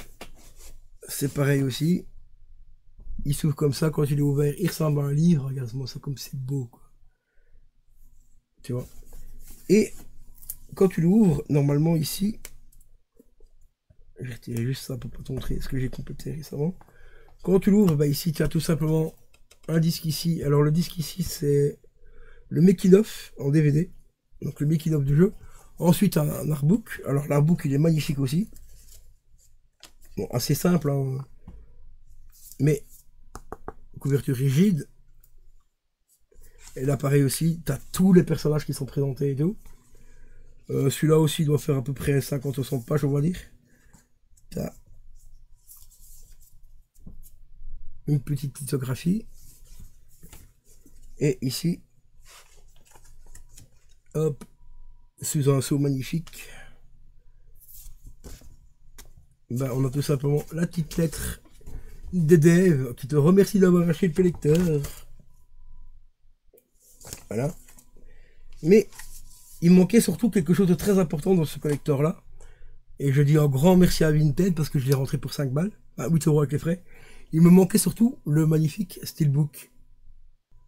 S1: c'est pareil aussi. Il s'ouvre comme ça, quand il est ouvert, il ressemble à un livre. Regarde-moi ça comme c'est beau, quoi. Tu vois. Et quand tu l'ouvres, normalement ici, je vais retirer juste ça pour pas te montrer ce que j'ai complété récemment. Quand tu l'ouvres, bah ici tu as tout simplement un disque ici. Alors le disque ici c'est le making-of en DVD, donc le making-of du jeu. Ensuite un artbook. Alors l'artbook il est magnifique aussi. Bon, assez simple, hein. Mais couverture rigide. Et là pareil aussi, tu as tous les personnages qui sont présentés et tout. Celui-là aussi doit faire à peu près 50-60 pages, on va dire. T'as une petite lithographie. Et ici, hop, sous un seau magnifique, ben, on a tout simplement la petite lettre des devs qui te remercie d'avoir acheté le collecteur. Voilà. Mais il manquait surtout quelque chose de très important dans ce collector là. Et je dis un grand merci à Vinted parce que je l'ai rentré pour 5 balles, à 8 € avec les frais. Il me manquait surtout le magnifique Steelbook.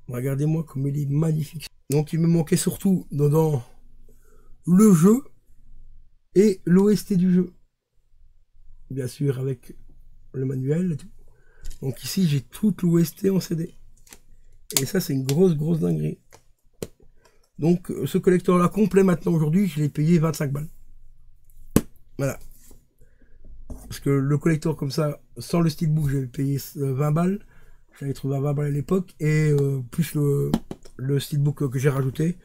S1: Regardez-moi comme il est magnifique. Donc il me manquait surtout dans le jeu et l'OST du jeu. Bien sûr avec le manuel et tout. Donc ici j'ai toute l'OST en CD. Et ça c'est une grosse dinguerie. Donc ce collector là complet maintenant aujourd'hui, je l'ai payé 25 balles. Voilà. Parce que le collector comme ça, sans le steelbook, j'avais payé 20 balles. J'avais trouvé à 20 balles à l'époque. Et plus le steelbook que j'ai rajouté,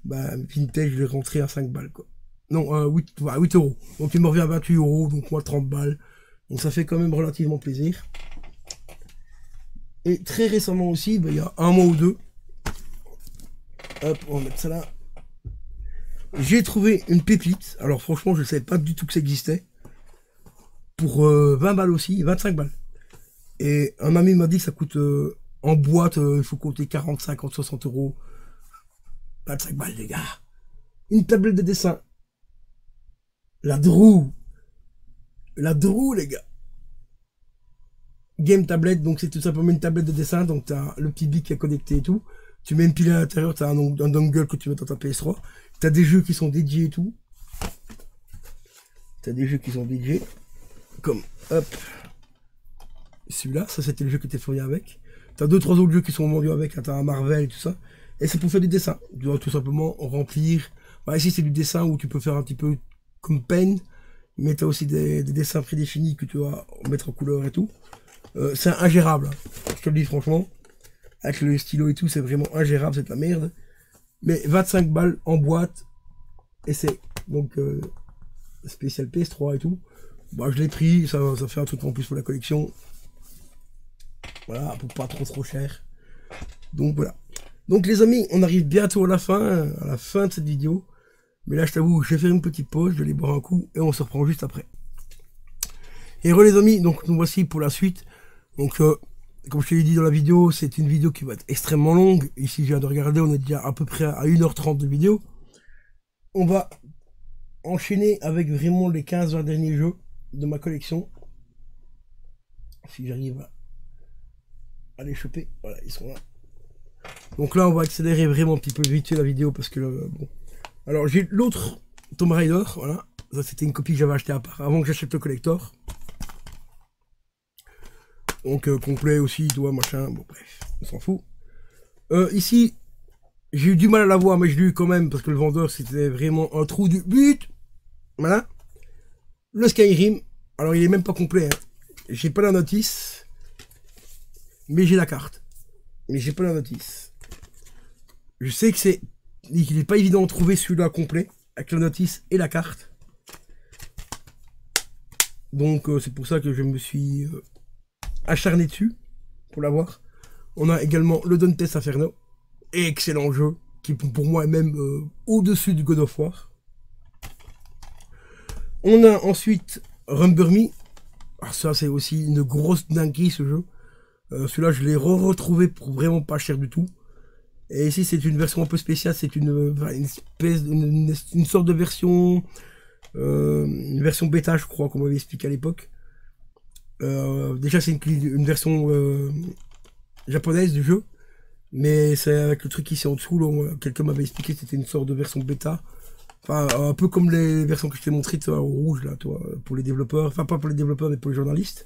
S1: bah, Vintage, je l'ai rentré à 5 balles, quoi. Non, 8 €. Donc il me revient à 28 €, donc moi 30 balles. Donc ça fait quand même relativement plaisir. Et très récemment aussi, bah, il y a un mois ou deux, hop, on va mettre ça là. J'ai trouvé une pépite. Alors franchement, je ne savais pas du tout que ça existait. Pour 20 balles aussi, 25 balles. Et un ami m'a dit que ça coûte en boîte, il faut compter 40, 50, 60 €. 25 balles, les gars. Une tablette de dessin. La Drew. La Drew, les gars. Game tablette, donc c'est tout simplement une tablette de dessin. Donc tu as le petit bic qui est connecté et tout. Tu mets une pile à l'intérieur, tu as un dongle que tu mets dans ta PS3. Tu as des jeux qui sont dédiés et tout. Tu as des jeux qui sont dédiés. Comme, hop, celui-là, ça c'était le jeu qui était fourni avec. T'as 2-3 autres jeux qui sont vendus avec, t'as un Marvel et tout ça. Et c'est pour faire du dessin. Tu dois tout simplement remplir. Bah, ici c'est du dessin où tu peux faire un petit peu comme Paint, mais t'as aussi des dessins prédéfinis que tu dois mettre en couleur et tout. C'est ingérable, hein. Je te le dis franchement. Avec le stylo et tout, c'est vraiment ingérable, c'est de la merde. Mais 25 balles en boîte, et c'est donc spécial PS3 et tout. Bah, je l'ai pris, ça fait un truc en plus pour la collection. Voilà, pour pas trop cher. Donc voilà. Donc les amis, on arrive bientôt à la fin de cette vidéo. Mais là, je t'avoue, je vais faire une petite pause, je vais aller boire un coup et on se reprend juste après. Et re les amis, donc nous voici pour la suite. Donc, comme je te l'ai dit dans la vidéo, c'est une vidéo qui va être extrêmement longue. Ici, je viens de regarder, on est déjà à peu près à 1h30 de vidéo. On va enchaîner avec vraiment les 15-20 derniers jeux de ma collection. Si j'arrive à les choper, voilà, ils sont là. Donc là, on va accélérer vraiment un petit peu vite la vidéo parce que bon. Alors, j'ai l'autre Tomb Raider, voilà. Ça, c'était une copie que j'avais acheté à part avant que j'achète le collector. Donc, complet aussi, toi, machin. Bon, bref, on s'en fout. Ici, j'ai eu du mal à l'avoir, mais je l'ai eu quand même parce que le vendeur, c'était vraiment un trou du but. Voilà. Le Skyrim. Alors, il est même pas complet. Hein. J'ai pas la notice. Mais j'ai la carte. Mais j'ai pas la notice. Je sais que qu'il n'est pas évident de trouver celui-là complet. Avec la notice et la carte. Donc, c'est pour ça que je me suis acharné dessus. Pour l'avoir. On a également le Dante's Inferno. Excellent jeu. Qui pour moi est même au-dessus du God of War. On a ensuite Remember Me. Alors ça c'est aussi une grosse dinguerie ce jeu. Celui-là je l'ai retrouvé pour vraiment pas cher du tout. Et ici c'est une version un peu spéciale, c'est une sorte de version, une version bêta je crois qu'on m'avait expliqué à l'époque. Déjà c'est une version japonaise du jeu. Mais c'est avec le truc ici en dessous, quelqu'un m'avait expliqué que c'était une sorte de version bêta. Enfin, un peu comme les versions que je t'ai montrées, toi, au rouge, là, toi, pour les développeurs. Enfin, pas pour les développeurs, mais pour les journalistes.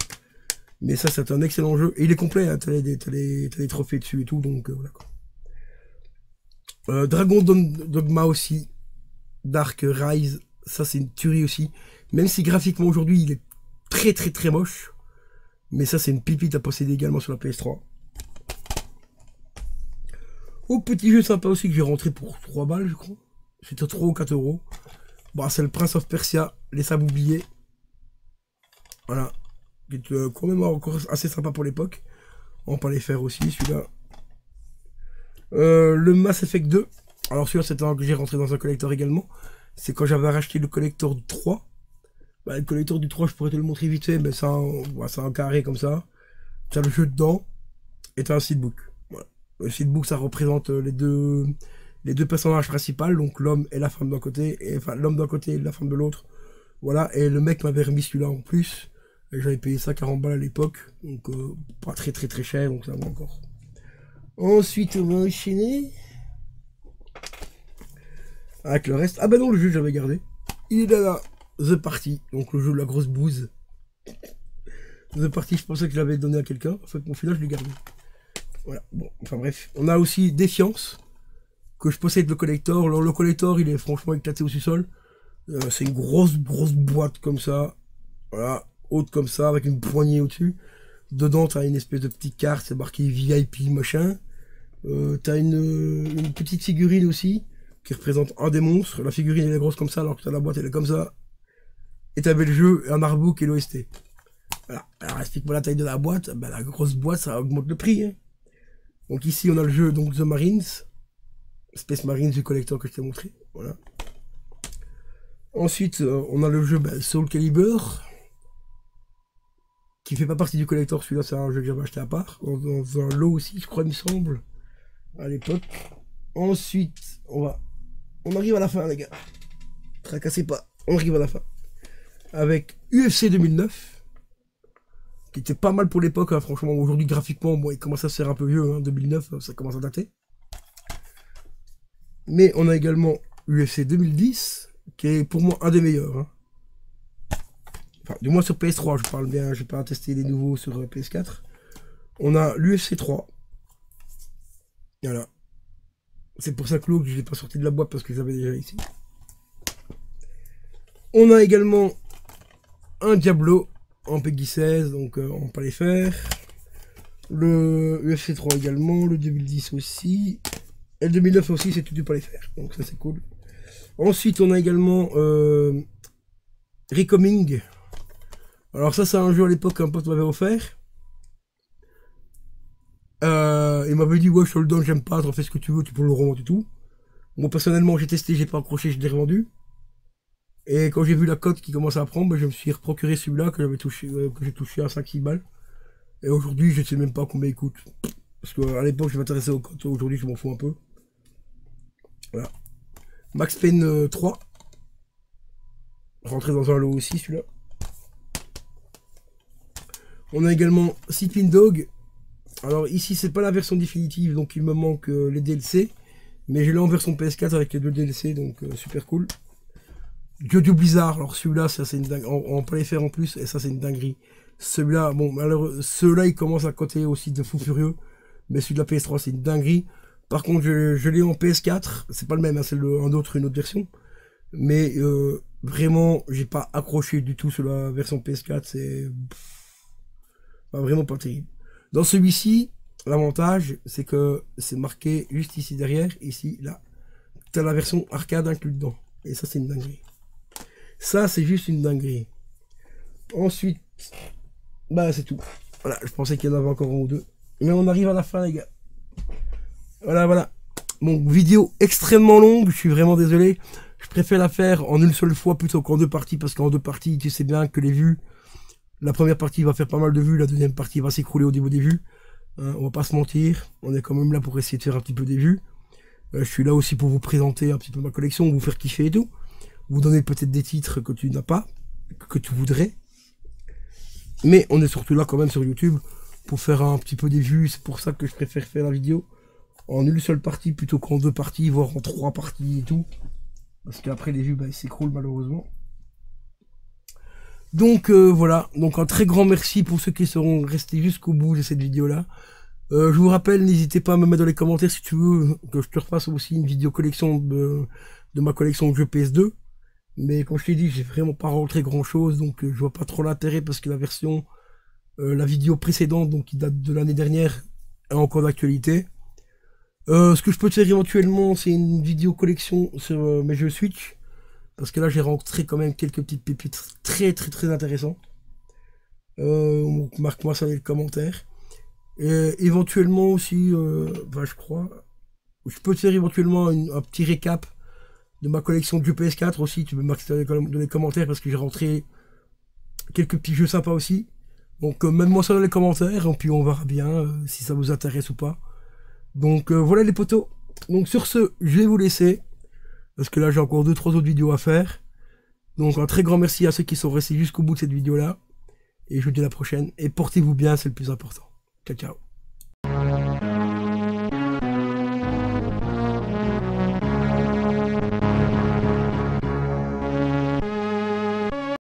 S1: Mais ça, c'est un excellent jeu. Et il est complet, hein, t'as les trophées dessus et tout, donc voilà quoi. Dragon Dogma aussi. Dark Rise, ça c'est une tuerie aussi. Même si graphiquement aujourd'hui, il est très très très moche. Mais ça, c'est une pipite à posséder également sur la PS3. Au petit jeu sympa aussi que j'ai rentré pour 3 balles, je crois. C'était 3 ou 4 euros. Bon, c'est le Prince of Persia, les sables oubliés. Voilà. Qui est quand même encore assez sympa pour l'époque. On va pas les faire aussi, celui-là. Le Mass Effect 2. Alors celui-là, c'est un que j'ai rentré dans un collector également. C'est quand j'avais racheté le collector du 3. Bah, le collector du 3, je pourrais te le montrer vite fait, mais c'est un carré comme ça. T'as le jeu dedans. Et t'as un steelbook. Voilà. Le steelbook, ça représente les deux personnages principaux, donc l'homme et la femme d'un côté, et enfin l'homme d'un côté et la femme de l'autre. Voilà, et le mec m'avait remis celui-là en plus. Et j'avais payé ça 40 balles à l'époque, donc pas très très très cher, donc ça va encore. Ensuite, on va enchaîner avec le reste. Ah bah non, le jeu j'avais gardé. Il est là, The Party, donc le jeu de la grosse bouse. The Party, je pensais que je l'avais donné à quelqu'un. En fait, mon final, je l'ai gardé. Voilà, bon, enfin bref. On a aussi Défiance, que je possède le collector. Alors, le collector, il est franchement éclaté au sous-sol. C'est une grosse boîte comme ça. Voilà, haute comme ça, avec une poignée au-dessus. Dedans, t'as une espèce de petite carte, c'est marqué VIP, machin. T'as une petite figurine aussi, qui représente un des monstres. La figurine, elle est grosse comme ça, alors que t'as la boîte, elle est comme ça. Et t'avais le jeu, un artbook et l'OST. Voilà. Alors, explique-moi la taille de la boîte. Ben, la grosse boîte, ça augmente le prix. Hein. Donc ici, on a le jeu, donc The Marines. Space Marines du collector que je t'ai montré. Voilà. Ensuite, on a le jeu Soul Calibur. Qui fait pas partie du collector. Celui-là, c'est un jeu que j'avais acheté à part. Dans un lot aussi, je crois, il me semble. À l'époque. Ensuite, on arrive à la fin, les gars. Tracassez pas. On arrive à la fin. Avec UFC 2009. Qui était pas mal pour l'époque, hein, franchement. Aujourd'hui, graphiquement, bon, il commence à se faire un peu vieux. Hein, 2009, ça commence à dater. Mais on a également UFC 2010, qui est pour moi un des meilleurs. Hein. Enfin, du moins sur PS3, je parle bien, je vais pas tester les nouveaux sur PS4. On a l'UFC 3. Voilà. C'est pour ça que l'autre, je l'ai pas sorti de la boîte parce que j'avais déjà ici. On a également un Diablo en Peggy 16, donc on va pas les faire. Le UFC 3 également, le 2010 aussi. Et le 2009 aussi, c'est tout du pas les faire. Donc ça c'est cool. Ensuite, on a également Recoming. Alors ça, c'est un jeu à l'époque qu'un pote m'avait offert. Il m'avait dit, ouais, je te le donne, j'aime pas, t'en fais ce que tu veux, tu peux le revendre et tout. Moi personnellement j'ai testé, j'ai pas accroché, je l'ai revendu. Et quand j'ai vu la cote qui commençait à prendre, bah, je me suis procuré celui-là que j'ai touché à 5-6 balles. Et aujourd'hui je sais même pas combien il coûte. Parce qu'à l'époque je m'intéressais aux cotes, aujourd'hui je m'en fous un peu. Voilà. Max Payne 3. Rentré dans un lot aussi celui-là. On a également Sleeping Dog. Alors ici c'est pas la version définitive, donc il me manque les DLC. Mais je l'ai en version PS4 avec les 2 DLC, donc super cool. Dieu du Blizzard, alors celui-là, ça c'est une dinguerie. On peut les faire en plus, et ça c'est une dinguerie. Celui-là, bon, alors ceux-là ils commencent à côté aussi de fou furieux. Mais celui de la PS3 c'est une dinguerie. Par contre, je l'ai en PS4, c'est pas le même, hein, c'est une autre version. Mais vraiment, j'ai pas accroché du tout sur la version PS4, c'est vraiment pas terrible. Dans celui-ci, l'avantage, c'est que c'est marqué juste ici derrière, ici, là. T'as la version arcade inclus dedans. Et ça, c'est une dinguerie. Ça, c'est juste une dinguerie. Ensuite, bah, c'est tout. Voilà, je pensais qu'il y en avait encore un ou deux. Mais on arrive à la fin, les gars. Voilà, voilà. Bon, vidéo extrêmement longue, je suis vraiment désolé. Je préfère la faire en une seule fois plutôt qu'en 2 parties, parce qu'en 2 parties, tu sais bien que les vues, la première partie va faire pas mal de vues, la deuxième partie va s'écrouler au niveau des vues. Hein, on va pas se mentir, on est quand même là pour essayer de faire un petit peu des vues. Je suis là aussi pour vous présenter un petit peu ma collection, vous faire kiffer et tout. Vous donner peut-être des titres que tu n'as pas, que tu voudrais. Mais on est surtout là quand même sur YouTube pour faire un petit peu des vues. C'est pour ça que je préfère faire la vidéo en une seule partie plutôt qu'en 2 parties, voire en 3 parties et tout. Parce qu'après les vues, bah, ils s'écroulent malheureusement. Donc voilà, donc un très grand merci pour ceux qui seront restés jusqu'au bout de cette vidéo-là. Je vous rappelle, n'hésitez pas à me mettre dans les commentaires si tu veux que je te refasse aussi une vidéo collection de ma collection de jeux PS2. Mais comme je t'ai dit, j'ai vraiment pas rentré grand chose, donc je vois pas trop l'intérêt parce que la vidéo précédente, donc qui date de l'année dernière, est encore d'actualité. Ce que je peux te faire éventuellement, c'est une vidéo collection sur mes jeux Switch. Parce que là, j'ai rencontré quand même quelques petites pépites très très très intéressantes. Marque-moi ça dans les commentaires. Et éventuellement aussi, je crois, je peux te faire éventuellement un petit récap de ma collection de jeux PS4 aussi. Tu peux marquer ça dans les commentaires parce que j'ai rentré quelques petits jeux sympas aussi. Donc mets-moi ça dans les commentaires et puis on verra bien si ça vous intéresse ou pas. Donc voilà les potos. Donc sur ce, je vais vous laisser. Parce que là j'ai encore 2-3 autres vidéos à faire. Donc un très grand merci à ceux qui sont restés jusqu'au bout de cette vidéo là. Et je vous dis à la prochaine. Et portez-vous bien, c'est le plus important. Ciao ciao.